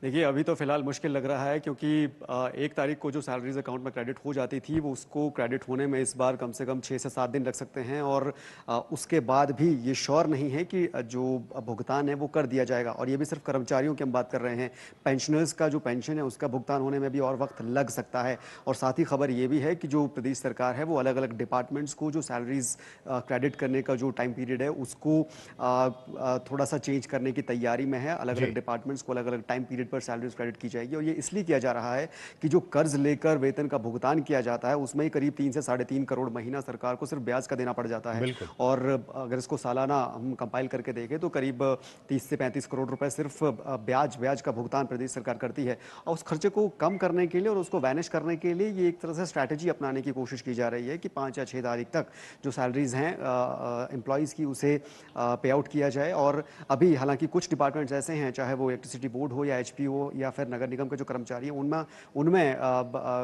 देखिए, अभी तो फिलहाल मुश्किल लग रहा है, क्योंकि 1 तारीख को जो सैलरीज अकाउंट में क्रेडिट हो जाती थी, वो उसको क्रेडिट होने में इस बार कम से कम 6 से 7 दिन लग सकते हैं। और उसके बाद भी ये श्योर नहीं है कि जो भुगतान है वो कर दिया जाएगा। और ये भी सिर्फ कर्मचारियों की हम बात कर रहे हैं, पेंशनर्स का जो पेंशन है उसका भुगतान होने में भी और वक्त लग सकता है। और साथ ही खबर ये भी है कि जो प्रदेश सरकार है वो अलग अलग डिपार्टमेंट्स को जो सैलरीज क्रेडिट करने का जो टाइम पीरियड है उसको थोड़ा सा चेंज करने की तैयारी में है। अलग अलग डिपार्टमेंट्स को अलग अलग टाइम पीरियड पर सैलरीज क्रेडिट की जाएगी। और ये इसलिए किया जा रहा है कि जो कर्ज लेकर वेतन का भुगतान किया जाता है उसमें ही करीब 3 से 3.5 करोड़ महीना सरकार को सिर्फ ब्याज का देना पड़ जाता है। और अगर इसको सालाना हम कंपाइल करके देखें तो करीब 30 से 35 करोड़ रुपए सिर्फ ब्याज का भुगतान प्रदेश सरकार करती है। और उस खर्चे को कम करने के लिए और उसको वैनिश करने के लिए ये एक तरह से स्ट्रैटेजी अपनाने की कोशिश की जा रही है कि 5 या 6 तारीख तक जो सैलरीज हैं एम्प्लॉयज़ की उसे पे आउट किया जाए। और अभी हालांकि कुछ डिपार्टमेंट्स ऐसे हैं, चाहे वो इलेक्ट्रिसिटी बोर्ड हो या HPO या फिर नगर निगम के जो कर्मचारी हैं, उनमें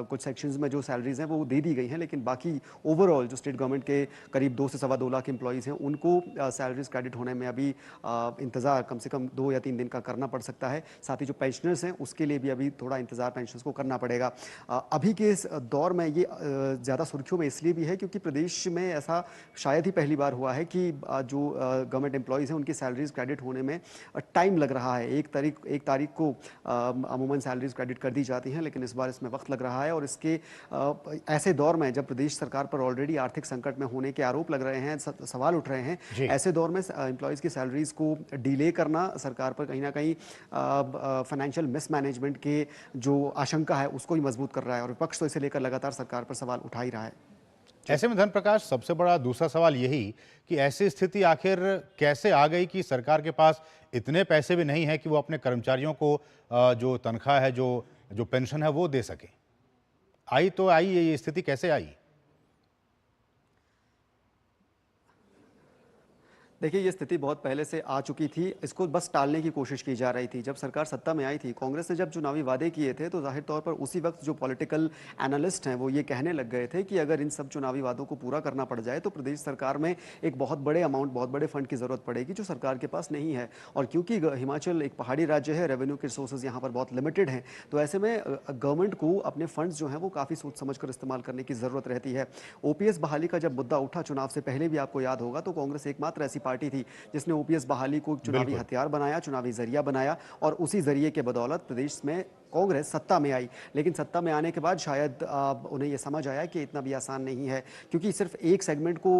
कुछ सेक्शंस में जो सैलरीज हैं वो दे दी गई हैं, लेकिन बाकी ओवरऑल जो स्टेट गवर्नमेंट के करीब 2 से 2.25 लाख एम्प्लॉयज़ हैं उनको सैलरीज क्रेडिट होने में अभी इंतज़ार कम से कम 2 या 3 दिन का करना पड़ सकता है। साथ ही जो पेंशनर्स हैं उसके लिए भी अभी थोड़ा इंतज़ार पेंशनर्स को करना पड़ेगा। अभी के इस दौर में ये ज़्यादा सुर्खियों में इसलिए भी है क्योंकि प्रदेश में ऐसा शायद ही पहली बार हुआ है कि जो गवर्नमेंट एम्प्लॉयज़ हैं उनकी सैलरीज क्रेडिट होने में टाइम लग रहा है। 1 तारीख को अमूमन सैलरीज क्रेडिट कर दी जाती हैं, लेकिन इस बार इसमें वक्त लग रहा है। और इसके ऐसे दौर में जब प्रदेश सरकार पर ऑलरेडी आर्थिक संकट में होने के आरोप लग रहे हैं, सवाल उठ रहे हैं, ऐसे दौर में एम्प्लॉयज़ की सैलरीज को डिले करना सरकार पर कहीं ना कहीं फाइनेंशियल मिसमैनेजमेंट के जो आशंका है उसको ही मजबूत कर रहा है। और विपक्ष तो इसे लेकर लगातार सरकार पर सवाल उठा ही रहा है। ऐसे में धन प्रकाश, सबसे बड़ा दूसरा सवाल यही कि ऐसी स्थिति आखिर कैसे आ गई कि सरकार के पास इतने पैसे भी नहीं है कि वो अपने कर्मचारियों को जो तनख्वाह है, जो पेंशन है वो दे सके। आई ये स्थिति कैसे आई? देखिए, ये स्थिति बहुत पहले से आ चुकी थी, इसको बस टालने की कोशिश की जा रही थी। जब सरकार सत्ता में आई थी, कांग्रेस ने जब चुनावी वादे किए थे तो जाहिर तौर पर उसी वक्त जो पॉलिटिकल एनालिस्ट हैं वो ये कहने लग गए थे कि अगर इन सब चुनावी वादों को पूरा करना पड़ जाए तो प्रदेश सरकार में एक बहुत बड़े अमाउंट, बहुत बड़े फंड की ज़रूरत पड़ेगी जो सरकार के पास नहीं है। और क्योंकि हिमाचल एक पहाड़ी राज्य है, रेवेन्यू के रिसोर्सेज यहाँ पर बहुत लिमिटेड हैं, तो ऐसे में गवर्नमेंट को अपने फंड्स जो हैं वो काफ़ी सोच समझ कर इस्तेमाल करने की ज़रूरत रहती है। OPS बहाली का जब मुद्दा उठा चुनाव से पहले भी, आपको याद होगा, तो कांग्रेस एकमात्र ऐसी पार्टी थी जिसने OPS बहाली को चुनावी हथियार बनाया, चुनावी जरिया बनाया। और उसी जरिए के बदौलत प्रदेश में कांग्रेस सत्ता में आई। लेकिन सत्ता में आने के बाद शायद उन्हें यह समझ आया कि इतना भी आसान नहीं है, क्योंकि सिर्फ एक सेगमेंट को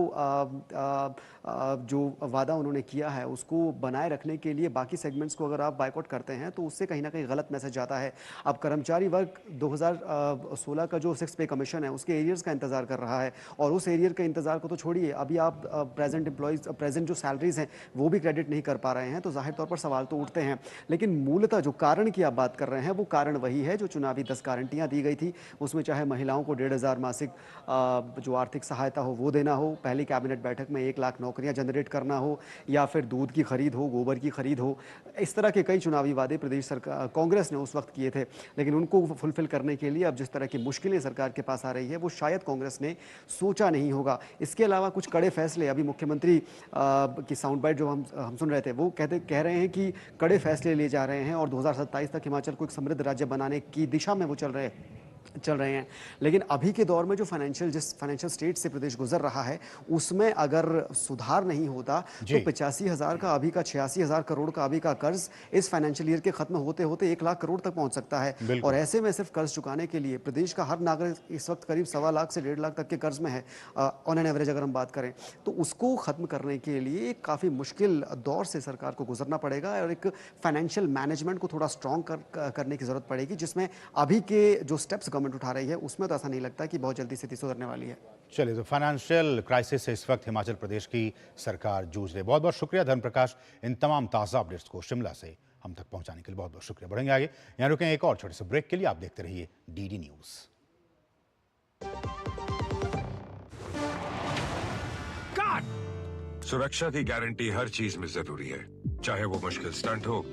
जो वादा उन्होंने किया है उसको बनाए रखने के लिए बाकी सेगमेंट्स को अगर आप बायकॉट करते हैं तो उससे कहीं ना कहीं गलत मैसेज आता है। अब कर्मचारी वर्ग 2016 का जो 6 पे कमीशन है उसके एरियर्स का इंतजार कर रहा है, और उस एरियर के इंतजार को तो छोड़िए, अभी आप प्रेजेंट जो सैलरीज हैं वो भी क्रेडिट नहीं कर पा रहे हैं। तो जाहिर तौर पर सवाल तो उठते हैं। लेकिन मूलतः जो कारण की आप बात कर रहे हैं वो कारण वही है जो चुनावी 10 गारंटियां दी गई थी। उसमें चाहे महिलाओं को 1,500 मासिक जो आर्थिक सहायता हो वो देना हो, पहली कैबिनेट बैठक में 1 लाख नौकरियां जनरेट करना हो, या फिर दूध की खरीद हो, गोबर की खरीद हो, इस तरह के कई चुनावी वादे प्रदेश सरकार कांग्रेस ने उस वक्त किए थे। लेकिन उनको फुलफिल करने के लिए अब जिस तरह की मुश्किलें सरकार के पास आ रही है वो शायद कांग्रेस ने सोचा नहीं होगा। इसके अलावा कुछ कड़े फैसले, अभी मुख्यमंत्री की साउंड बाइट जो हम सुन रहे थे वो कह रहे हैं कि कड़े फैसले लिए जा रहे हैं और 2027 तक हिमाचल को एक समृद्ध राज्य बनाने की दिशा में वो चल रहे हैं। लेकिन अभी के दौर में जो फाइनेंशियल स्टेट से प्रदेश गुजर रहा है उसमें अगर सुधार नहीं होता तो 85,000 का अभी का 86,000 करोड़ का अभी का कर्ज इस फाइनेंशियल ईयर के खत्म होते होते 1 लाख करोड़ तक पहुंच सकता है। और ऐसे में सिर्फ कर्ज चुकाने के लिए प्रदेश का हर नागरिक इस वक्त करीब 1.25 लाख से 1.5 लाख तक के कर्ज में है ऑन एन एवरेज अगर हम बात करें, तो उसको खत्म करने के लिए काफ़ी मुश्किल दौर से सरकार को गुजरना पड़ेगा और एक फाइनेंशियल मैनेजमेंट को थोड़ा स्ट्रॉन्ग करने की जरूरत पड़ेगी, जिसमें अभी के जो स्टेप्स गवर्नमेंट उठा रही है उसमें तो ऐसा नहीं लगता कि बहुत जल्दी स्थिति सुधरने वाली है। चलिए, तो फाइनेंशियल क्राइसिस से इस वक्त हिमाचल प्रदेश की सरकार जूझ रही है। बहुत बहुत शुक्रिया धर्म प्रकाश, इन तमाम ताज़ा अपडेट्स को शिमला से हम तक पहुंचाने के लिए बहुत बहुत शुक्रिया। बढ़ेंगे आगे, यहाँ रुकें एक और छोटे से ब्रेक के लिए। आप देखते रहिए DD न्यूज़। सुरक्षा की गारंटी हर चीज में जरूरी है, चाहे वो मुश्किल स्टंट हो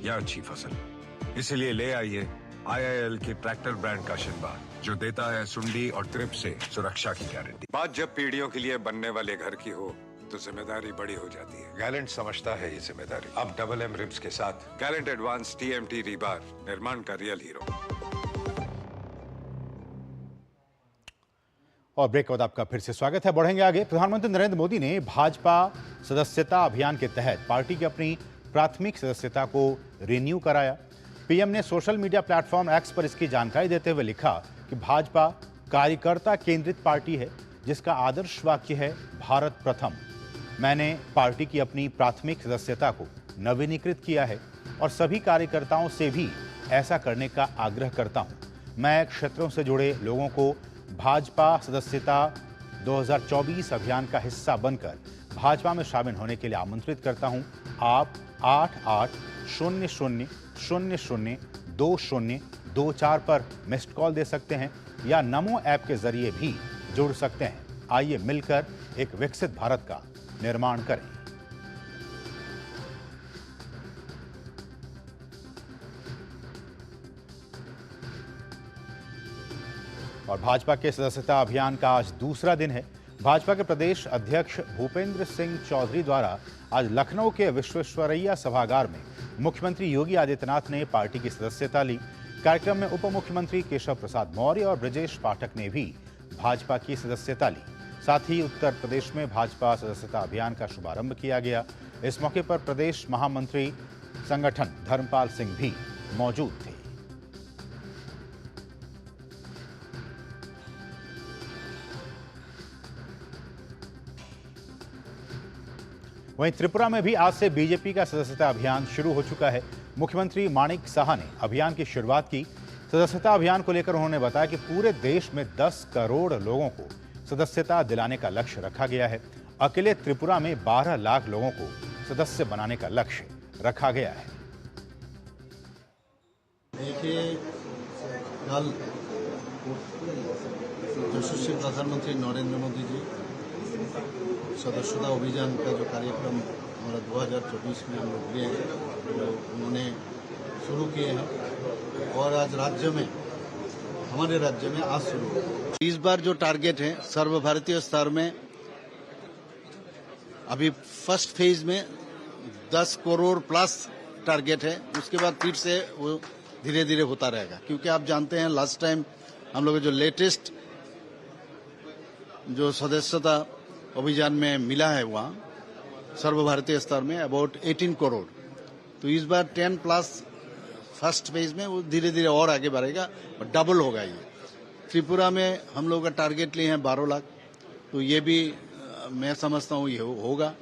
या अच्छी फसल। इसीलिए ले आइए IIL के ट्रैक्टर ब्रांड का शिनबार, जो देता है सुंडी और ट्रिप से सुरक्षा की गारंटी। बात जब पीढ़ियों के लिए बनने वाले घर की हो तो जिम्मेदारी बड़ी हो जाती है। गैलेंट समझता है ये जिम्मेदारी। अब डबल M रिब्स के साथ गैलेंट एडवांस TMT रीबार, निर्माण का रियल हीरो। और ब्रेक के बाद आपका फिर से स्वागत है। बढ़ेंगे आगे। प्रधानमंत्री नरेंद्र मोदी ने भाजपा सदस्यता अभियान के तहत पार्टी की अपनी प्राथमिक सदस्यता को रिन्यू कराया। पीएम ने सोशल मीडिया प्लेटफॉर्म एक्स पर इसकी जानकारी देते हुए लिखा कि भाजपा कार्यकर्ता केंद्रित पार्टी है जिसका आदर्श वाक्य है भारत प्रथम। मैंने पार्टी की अपनी प्राथमिक सदस्यता को नवीनीकृत किया है और सभी कार्यकर्ताओं से भी ऐसा करने का आग्रह करता हूं। मैं क्षेत्रों से जुड़े लोगों को भाजपा सदस्यता 2024 अभियान का हिस्सा बनकर भाजपा में शामिल होने के लिए आमंत्रित करता हूं। आप 8800002024 पर मिस्ड कॉल दे सकते हैं या नमो ऐप के जरिए भी जुड़ सकते हैं। आइए मिलकर एक विकसित भारत का निर्माण करें। और भाजपा के सदस्यता अभियान का आज दूसरा दिन है। भाजपा के प्रदेश अध्यक्ष भूपेंद्र सिंह चौधरी द्वारा आज लखनऊ के विश्वेश्वरैया सभागार में मुख्यमंत्री योगी आदित्यनाथ ने पार्टी की सदस्यता ली। कार्यक्रम में उप मुख्यमंत्री केशव प्रसाद मौर्य और ब्रजेश पाठक ने भी भाजपा की सदस्यता ली। साथ ही उत्तर प्रदेश में भाजपा सदस्यता अभियान का शुभारंभ किया गया। इस मौके पर प्रदेश महामंत्री संगठन धर्मपाल सिंह भी मौजूद थे। वहीं त्रिपुरा में भी आज से बीजेपी का सदस्यता अभियान शुरू हो चुका है। मुख्यमंत्री माणिक साहा ने अभियान की शुरुआत की। सदस्यता अभियान को लेकर उन्होंने बताया कि पूरे देश में 10 करोड़ लोगों को सदस्यता दिलाने का लक्ष्य रखा गया है। अकेले त्रिपुरा में 12 लाख लोगों को सदस्य बनाने का लक्ष्य रखा गया है। देखिए, कल यशस्वी प्रधानमंत्री नरेंद्र मोदी जी सदस्यता अभियान का जो कार्यक्रम हमारा 2024 में हम लोग लिए हैं वो उन्होंने शुरू किए हैं और आज राज्य में हमारे राज्य में आज शुरू हुआ। इस बार जो टारगेट है सर्वभारतीय स्तर में अभी फर्स्ट फेज में 10 करोड़ प्लस टारगेट है। उसके बाद फिर से वो धीरे धीरे होता रहेगा, क्योंकि आप जानते हैं लास्ट टाइम हम लोग जो लेटेस्ट जो सदस्यता अभियान में मिला है वहाँ सर्वभारतीय स्तर में अबाउट 18 करोड़। तो इस बार 10 प्लस फर्स्ट फेज में वो धीरे धीरे और आगे बढ़ेगा और डबल होगा। ये त्रिपुरा में हम लोग का टारगेट लिए हैं 12 लाख, तो ये भी मैं समझता हूँ ये होगा।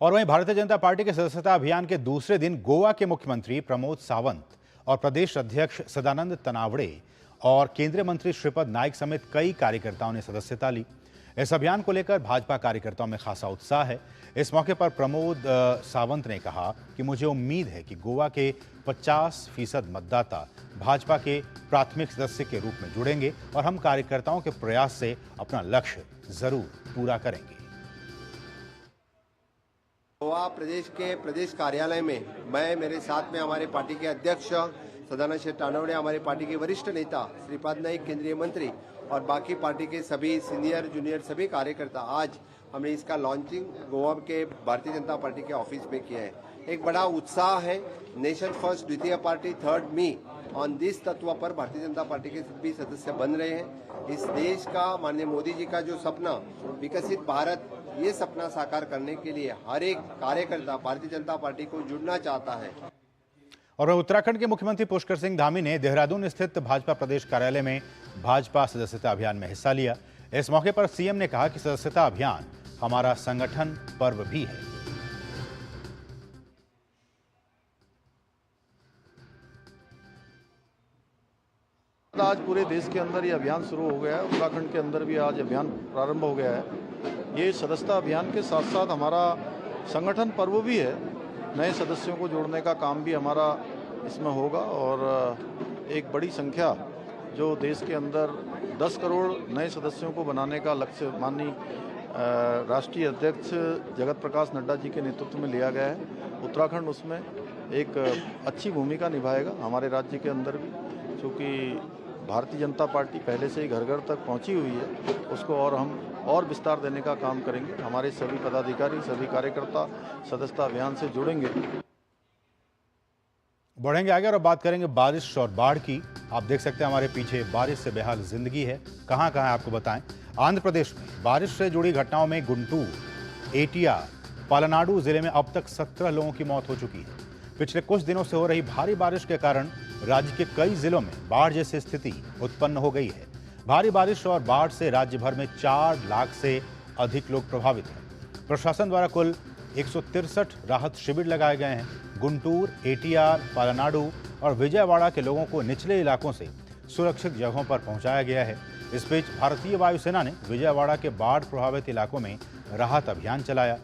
और वहीं भारतीय जनता पार्टी के सदस्यता अभियान के दूसरे दिन गोवा के मुख्यमंत्री प्रमोद सावंत और प्रदेश अध्यक्ष सदानंद तनावड़े और केंद्रीय मंत्री श्रीपद नाइक समेत कई कार्यकर्ताओं ने सदस्यता ली। इस अभियान को लेकर भाजपा कार्यकर्ताओं में खासा उत्साह है। इस मौके पर प्रमोद सावंत ने कहा कि मुझे उम्मीद है कि गोवा के 50% मतदाता भाजपा के प्राथमिक सदस्य के रूप में जुड़ेंगे और हम कार्यकर्ताओं के प्रयास से अपना लक्ष्य जरूर पूरा करेंगे। गोवा प्रदेश के प्रदेश कार्यालय में मैं, मेरे साथ में हमारे पार्टी के अध्यक्ष सदानंद तनावड़े, हमारे पार्टी के वरिष्ठ नेता श्रीपद नाइक, केंद्रीय मंत्री और बाकी पार्टी के सभी सीनियर जूनियर सभी कार्यकर्ता, आज हमने इसका लॉन्चिंग गोवा के भारतीय जनता पार्टी के ऑफिस में किया है। एक बड़ा उत्साह है। नेशन फर्स्ट, द्वितीय party, third me, on this तत्व पर भारतीय जनता पार्टी के सभी सदस्य बन रहे हैं। इस देश का माननीय मोदी जी का जो सपना विकसित भारत, ये सपना साकार करने के लिए हर एक कार्यकर्ता भारतीय जनता पार्टी को जुड़ना चाहता है। और उत्तराखंड के मुख्यमंत्री पुष्कर सिंह धामी ने देहरादून स्थित भाजपा प्रदेश कार्यालय में भाजपा सदस्यता अभियान में हिस्सा लिया। इस मौके पर सीएम ने कहा कि सदस्यता अभियान हमारा संगठन पर्व भी है। आज पूरे देश के अंदर ये अभियान शुरू हो गया है। उत्तराखंड के अंदर भी आज अभियान प्रारंभ हो गया है। ये सदस्यता अभियान के साथ साथ हमारा संगठन पर्व भी है। नए सदस्यों को जोड़ने का काम भी हमारा इसमें होगा और एक बड़ी संख्या जो देश के अंदर 10 करोड़ नए सदस्यों को बनाने का लक्ष्य माननीय राष्ट्रीय अध्यक्ष जगत प्रकाश नड्डा जी के नेतृत्व में लिया गया है। उत्तराखंड उसमें एक अच्छी भूमिका निभाएगा हमारे राज्य के अंदर भी, क्योंकि भारतीय जनता पार्टी पहले से ही घर घर तक पहुंची हुई है, उसको और हम और विस्तार देने का काम करेंगे। हमारे सभी पदाधिकारी, सभी कार्यकर्ता सदस्यता अभियान से जुड़ेंगे। बढ़ेंगे आगे और बात करेंगे बारिश और बाढ़ की। आप देख सकते हैं हमारे पीछे बारिश से बेहाल जिंदगी है। कहां कहां आपको बताएं। आंध्र प्रदेश में बारिश से जुड़ी घटनाओं में गुंटूर, एटीआर, पालनाडु जिले में अब तक 17 लोगों की मौत हो चुकी है। पिछले कुछ दिनों से हो रही भारी बारिश के कारण राज्य के कई जिलों में बाढ़ जैसी स्थिति उत्पन्न हो गई है। भारी बारिश और बाढ़ से राज्य भर में 4 लाख से अधिक लोग प्रभावित हैं। प्रशासन द्वारा कुल 163 राहत शिविर लगाए गए हैं। गुंटूर, एटीआर, पालनाडु और विजयवाड़ा के लोगों को निचले इलाकों से सुरक्षित जगहों पर पहुंचाया गया है। इस बीच भारतीय वायुसेना ने विजयवाड़ा के बाढ़ प्रभावित इलाकों में राहत अभियान चलाया।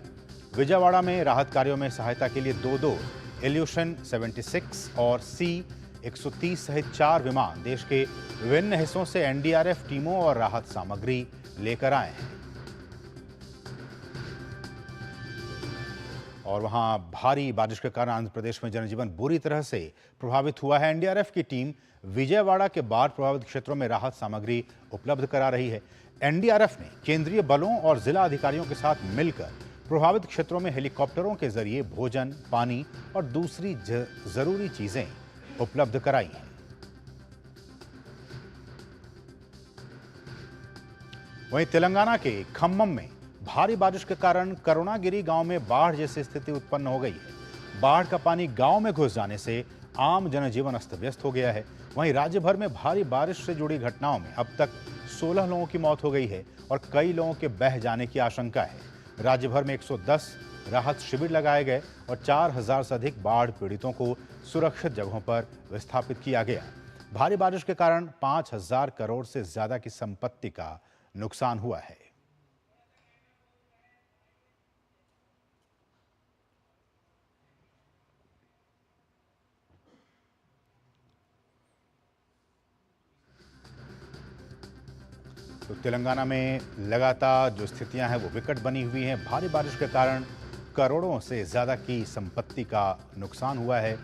विजयवाड़ा में राहत कार्यों में सहायता के लिए 2 इल्यूशन 76 और C-130 सहित 4 विमान देश के विभिन्न हिस्सों से एनडीआरएफ टीमों और राहत सामग्री लेकर आए हैं। और वहां भारी बारिश के कारण आंध्र प्रदेश में जनजीवन बुरी तरह से प्रभावित हुआ है। एनडीआरएफ की टीम विजयवाड़ा के बाढ़ प्रभावित क्षेत्रों में राहत सामग्री उपलब्ध करा रही है। एनडीआरएफ ने केंद्रीय बलों और जिला अधिकारियों के साथ मिलकर प्रभावित क्षेत्रों में हेलीकॉप्टरों के जरिए भोजन, पानी और दूसरी जरूरी चीजें उपलब्ध कराई हैं। वहीं तेलंगाना के खम्मम में भारी बारिश के कारण करुणागिरी गांव में बाढ़ जैसी स्थिति उत्पन्न हो गई है। बाढ़ का पानी गांव में घुस जाने से आम जनजीवन अस्त व्यस्त हो गया है। वहीं राज्य भर में भारी बारिश से जुड़ी घटनाओं में अब तक 16 लोगों की मौत हो गई है और कई लोगों के बह जाने की आशंका है। राज्य भर में 110 राहत शिविर लगाए गए और 4000 से अधिक बाढ़ पीड़ितों को सुरक्षित जगहों पर विस्थापित किया गया। भारी बारिश के कारण 5000 करोड़ से ज्यादा की संपत्ति का नुकसान हुआ है। तो तेलंगाना में लगातार जो स्थितियां हैं वो विकट बनी हुई हैं। भारी बारिश के कारण करोड़ों से ज्यादा की संपत्ति का नुकसान हुआ है।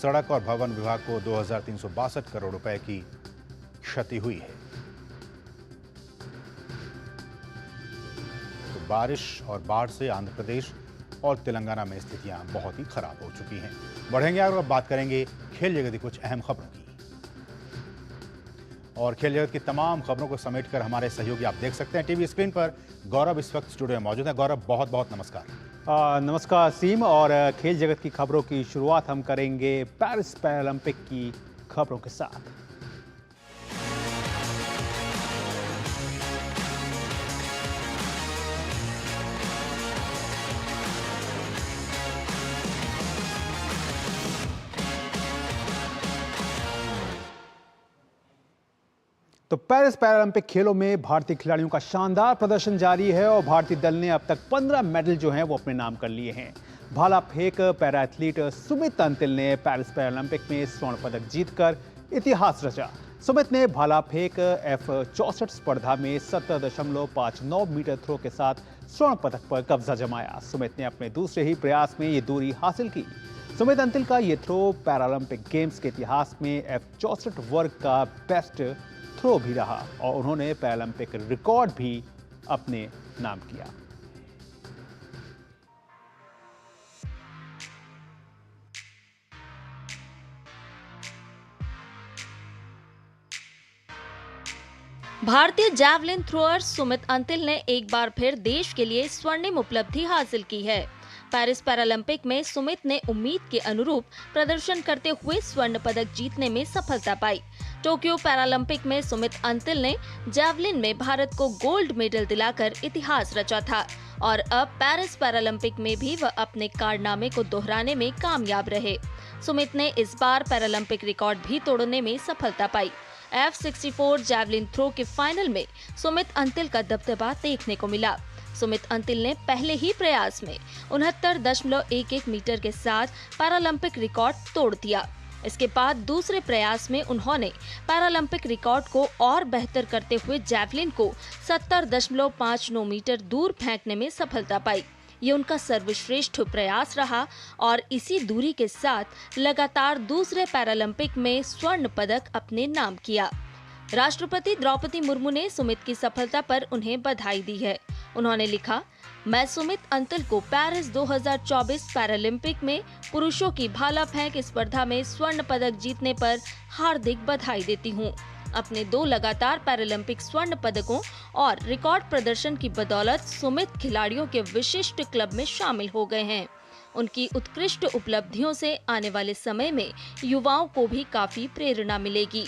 सड़क और भवन विभाग को 2362 करोड़ रुपए की क्षति हुई है। तो बारिश और बाढ़ से आंध्र प्रदेश और तेलंगाना में स्थितियां बहुत ही खराब हो चुकी हैं। बढ़ेंगे और अब बात करेंगे खेल जगत की कुछ अहम खबरों की। और खेल जगत की तमाम खबरों को समेटकर हमारे सहयोगी आप देख सकते हैं टीवी स्क्रीन पर। गौरव इस वक्त स्टूडियो में मौजूद है। गौरव, बहुत बहुत नमस्कार। नमस्कार सीम। और खेल जगत की खबरों की शुरुआत हम करेंगे पेरिस पैरालंपिक की खबरों के साथ। तो पेरिस पैरालंपिक खेलों में भारतीय खिलाड़ियों का शानदार प्रदर्शन जारी है और भारतीय दल ने अब तक 15 मेडल जो हैं वो अपने नाम कर लिए हैं। भाला फेंक पैरा एथलीट सुमित अंतिल ने पेरिस पैरालंपिक में स्वर्ण पदक जीतकर इतिहास रचा। सुमित ने भाला फेंक F64 स्पर्धा में 70.59 मीटर थ्रो के साथ स्वर्ण पदक पर कब्जा जमाया। सुमित ने अपने दूसरे ही प्रयास में ये दूरी हासिल की। सुमित अंतिल का ये थ्रो पैरालंपिक गेम्स के इतिहास में F64 वर्ग का बेस्ट थ्रो भी रहा और उन्होंने पैरालंपिक रिकॉर्ड भी अपने नाम किया। भारतीय जैवलिन थ्रोअर सुमित अंतिल ने एक बार फिर देश के लिए स्वर्णिम उपलब्धि हासिल की है। पेरिस पैरालंपिक में सुमित ने उम्मीद के अनुरूप प्रदर्शन करते हुए स्वर्ण पदक जीतने में सफलता पाई। टोक्यो पैरालंपिक में सुमित अंतिल ने जैवलिन में भारत को गोल्ड मेडल दिलाकर इतिहास रचा था और अब पेरिस पैरालंपिक में भी वह अपने कारनामे को दोहराने में कामयाब रहे। सुमित ने इस बार पैरालंपिक रिकॉर्ड भी तोड़ने में सफलता पाई। F64 जैवलिन थ्रो के फाइनल में सुमित अंतिल का दबदबा देखने को मिला। सुमित अंतिल ने पहले ही प्रयास में 69.11 मीटर के साथ पैरालंपिक रिकॉर्ड तोड़ दिया। इसके बाद दूसरे प्रयास में उन्होंने पैरालंपिक रिकॉर्ड को और बेहतर करते हुए जैवलिन को 70.59 मीटर दूर फेंकने में सफलता पाई। ये उनका सर्वश्रेष्ठ प्रयास रहा और इसी दूरी के साथ लगातार दूसरे पैरालंपिक में स्वर्ण पदक अपने नाम किया। राष्ट्रपति द्रौपदी मुर्मू ने सुमित की सफलता पर उन्हें बधाई दी है। उन्होंने लिखा, मैं सुमित अंतिल को पेरिस 2024 पैरालंपिक में पुरुषों की भाला फेंक स्पर्धा में स्वर्ण पदक जीतने पर हार्दिक बधाई देती हूँ। अपने 2 लगातार पैरालंपिक स्वर्ण पदकों और रिकॉर्ड प्रदर्शन की बदौलत सुमित खिलाड़ियों के विशिष्ट क्लब में शामिल हो गए हैं। उनकी उत्कृष्ट उपलब्धियों से आने वाले समय में युवाओं को भी काफी प्रेरणा मिलेगी।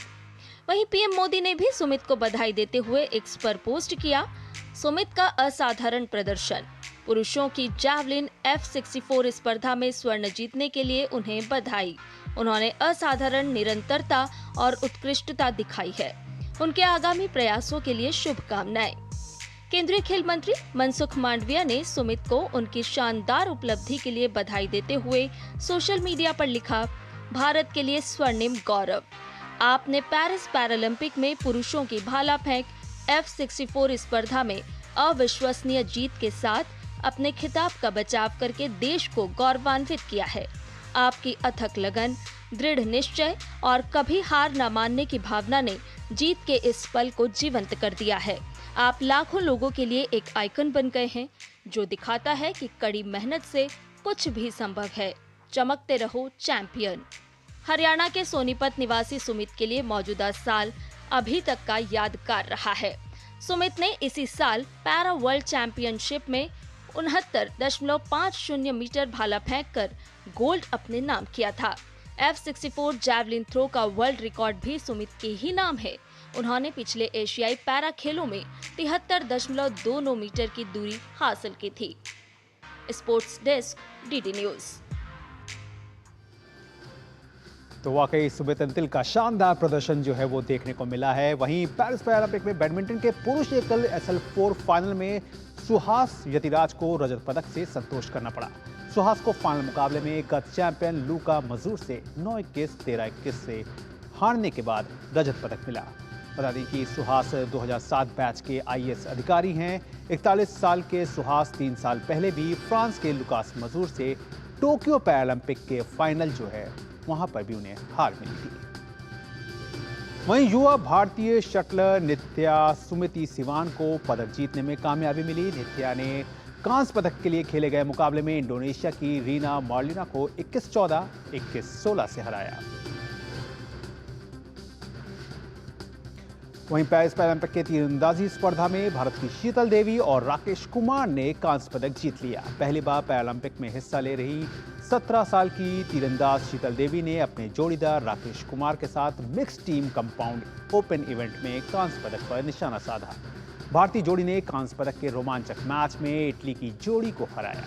वहीं पीएम मोदी ने भी सुमित को बधाई देते हुए एक्स पर पोस्ट किया, सुमित का असाधारण प्रदर्शन, पुरुषों की जैवलिन F64 स्पर्धा में स्वर्ण जीतने के लिए उन्हें बधाई। उन्होंने असाधारण निरंतरता और उत्कृष्टता दिखाई है। उनके आगामी प्रयासों के लिए शुभकामनाएं। केंद्रीय खेल मंत्री मनसुख मांडविया ने सुमित को उनकी शानदार उपलब्धि के लिए बधाई देते हुए सोशल मीडिया पर लिखा, भारत के लिए स्वर्णिम गौरव। आपने पेरिस पैरालंपिक में पुरुषों की भाला फेंक F64 स्पर्धा में अविश्वसनीय जीत के साथ अपने खिताब का बचाव करके देश को गौरवान्वित किया है। आपकी अथक लगन, दृढ़ निश्चय और कभी हार न मानने की भावना ने जीत के इस पल को जीवंत कर दिया है। आप लाखों लोगों के लिए एक आइकन बन गए हैं, जो दिखाता है कि कड़ी मेहनत से कुछ भी संभव है। चमकते रहो चैंपियन। हरियाणा के सोनीपत निवासी सुमित के लिए मौजूदा साल अभी तक का यादगार रहा है। सुमित ने इसी साल पैरा वर्ल्ड चैंपियनशिप में 69.50 मीटर भाला फेंककर गोल्ड अपने नाम किया था। F64 जैवलिन थ्रो का वर्ल्ड रिकॉर्ड भी सुमित के ही नाम है। उन्होंने पिछले एशियाई पैरा खेलों में 73.29 मीटर की दूरी हासिल की थी। Sports desk, DD news. तो वाकई सुमित अंतिल का शानदार प्रदर्शन जो है वो देखने को मिला है। वहीं पेरिस पैरालंपिक में बैडमिंटन के पुरुष एकल SL4 फाइनल में सुहास यतिराज को रजत पदक से संतोष करना पड़ा। सुहास को फाइनल मुकाबले में गत चैंपियन लूका मजूर से 9-21, 13-21 से हारने के बाद रजत पदक मिला। बता दें कि सुहास 2007 बैच के IAS अधिकारी हैं। 41 साल के सुहास 3 साल पहले भी फ्रांस के लुकास मजूर से टोक्यो पैरालंपिक के फाइनल जो है वहां पर भी उन्हें हार मिली थी। वहीं युवा भारतीय शटलर नित्या सुमिति सिवान को पदक जीतने में कामयाबी मिली। नित्या ने कांस्य पदक के लिए खेले गए मुकाबले में इंडोनेशिया की रीना मार्लिना को 21-14, 21-16 से हराया। वहीं पेरिस पैरालंपिक के तीरंदाजी स्पर्धा में भारत की शीतल देवी और राकेश कुमार ने कांस्य पदक जीत लिया। पहली बार पैरालंपिक में हिस्सा ले रही 17 साल की तीरंदाज शीतल देवी ने अपने जोड़ीदार राकेश कुमार के साथ mix team compound open event में कांस्य पदक पर निशाना साधा। भारतीय जोड़ी ने कांस्य पदक के रोमांचक मैच में इटली की जोड़ी को हराया।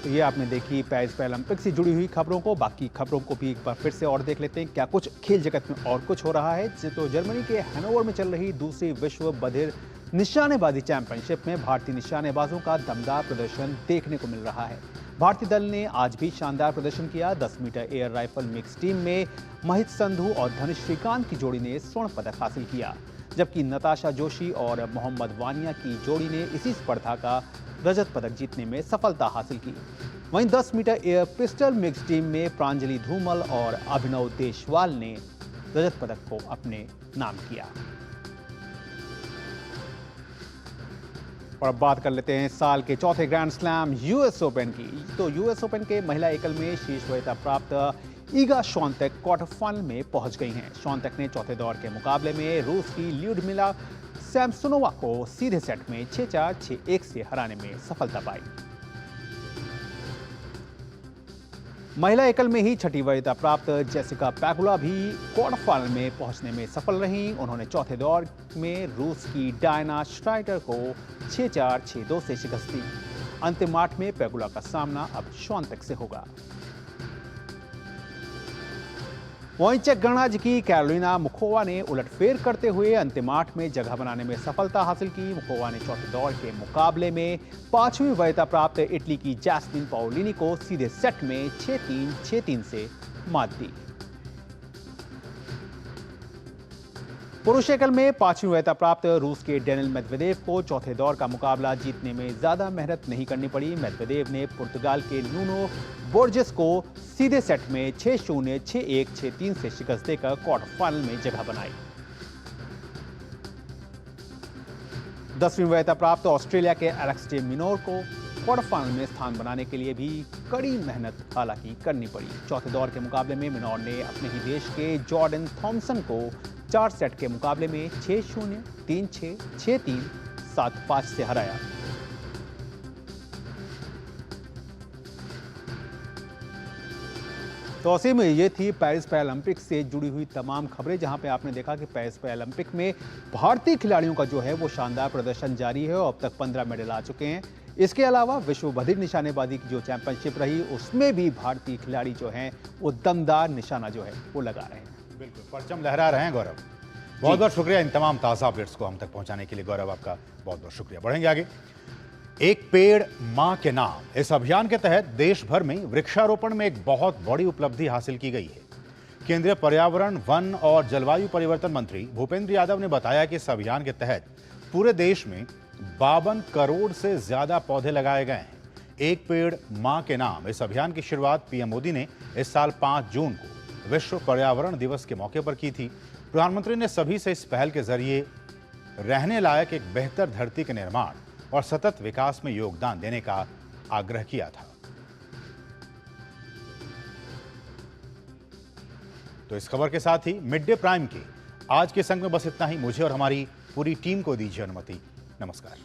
तो ये आपने देखी पेरिस पैरालंपिक से जुड़ी हुई खबरों को। बाकी खबरों को भी एक बार फिर से और देख लेते हैं क्या कुछ खेल जगत में और कुछ हो रहा है। तो जर्मनी के हैनोवर में चल रही दूसरी विश्व बधिर निशानेबाजी चैंपियनशिप में भारतीय निशानेबाजों का दमदार प्रदर्शन देखने को मिल रहा है। भारतीय दल ने आज भी शानदार प्रदर्शन किया। 10 metre air rifle mix team में महित संधू और धनुष श्रीकांत की जोड़ी ने स्वर्ण पदक हासिल किया, जबकि नताशा जोशी और मोहम्मद वानिया की जोड़ी ने इसी स्पर्धा का रजत पदक जीतने में सफलता हासिल की। वहीं 10 metre air pistol mix team में प्रांजलि धूमल और अभिनव देशवाल ने रजत पदक को अपने नाम किया। और अब बात कर लेते हैं साल के चौथे ग्रैंड स्लैम यूएस ओपन की। तो यूएस ओपन के महिला एकल में शीर्ष वरीयता प्राप्त ईगा श्वांतेक क्वार्टर फाइनल में पहुंच गई हैं। श्वांतेक ने चौथे दौर के मुकाबले में रूस की ल्यूडमिला सैमसोनोवा को सीधे सेट में 6-4, 6-1 से हराने में सफलता पाई। महिला एकल में ही छठी वरीयता प्राप्त जेसिका पैगुला भी क्वार्टर फाइनल में पहुंचने में सफल रहीं। उन्होंने चौथे दौर में रूस की डायना श्राइटर को 6-4, 6-2 से शिकस्त दी। अंतिम 8 में पैगुला का सामना अब श्वांतेक से होगा। वहीं चेक गणराज्य की कैरोलिना मुखोवा ने उलटफेर करते हुए अंतिम 8 में जगह बनाने में सफलता हासिल की। मुखोवा ने चौथे दौर के मुकाबले में 5वीं वरीयता प्राप्त इटली की जैस्मिन पाओलिनी को सीधे सेट में 6-3, 6-3 से मात दी। पुरुष एकल में 5वीं वरीयता प्राप्त रूस के डेनिल मेदवेदेव को चौथे दौर का मुकाबला जीतने में ज्यादा मेहनत नहीं करनी पड़ी। मेदवेदेव ने पुर्तगाल के नूनो बोर्जेस को सीधे सेट में 6-0, 6-1, 6-3 से शिकस्त देकर क्वार्टर फाइनल में जगह बनाई। 10वीं वरीयता प्राप्त ऑस्ट्रेलिया के एलेक्स डे मिनोर को क्वार्टर फाइनल में स्थान बनाने के लिए भी कड़ी मेहनत हालांकि करनी पड़ी। चौथे दौर के मुकाबले में मिनोर ने अपने ही देश के जॉर्डन थॉमसन को 4 सेट के मुकाबले में 6-0, 3-6, 6-3, 7-5 से हराया। तो असीम, ये थी पेरिस पैरालंपिक से जुड़ी हुई तमाम खबरें, जहां पे आपने देखा कि पेरिस पैरालंपिक में भारतीय खिलाड़ियों का जो है वो शानदार प्रदर्शन जारी है और अब तक 15 मेडल आ चुके हैं। इसके अलावा विश्व बधिर निशानेबाजी की जो चैंपियनशिप रही उसमें भी भारतीय खिलाड़ी जो हैं वो दमदार निशाना जो है वो लगा रहे हैं। बिल्कुल, परचम लहरा रहे हैं गौरव। बहुत बहुत शुक्रिया इन तमाम ताज़ा अपडेट्स को हम तक पहुंचाने के लिए। गौरव, आपका बहुत बहुत शुक्रिया। बढ़ेंगे आगे। एक पेड़ मां के नाम, इस अभियान के तहत देश भर में वृक्षारोपण में एक बहुत बड़ी उपलब्धि हासिल की गई है। केंद्रीय पर्यावरण, वन और जलवायु परिवर्तन मंत्री भूपेंद्र यादव ने बताया कि इस अभियान के तहत पूरे देश में 52 करोड़ से ज्यादा पौधे लगाए गए हैं। एक पेड़ मां के नाम इस अभियान की शुरुआत पीएम मोदी ने इस साल 5 जून को विश्व पर्यावरण दिवस के मौके पर की थी। प्रधानमंत्री ने सभी से इस पहल के जरिए रहने लायक एक बेहतर धरती के निर्माण और सतत विकास में योगदान देने का आग्रह किया था। तो इस खबर के साथ ही मिड डे प्राइम के आज के संग में बस इतना ही। मुझे और हमारी पूरी टीम को दीजिए अनुमति। नमस्कार।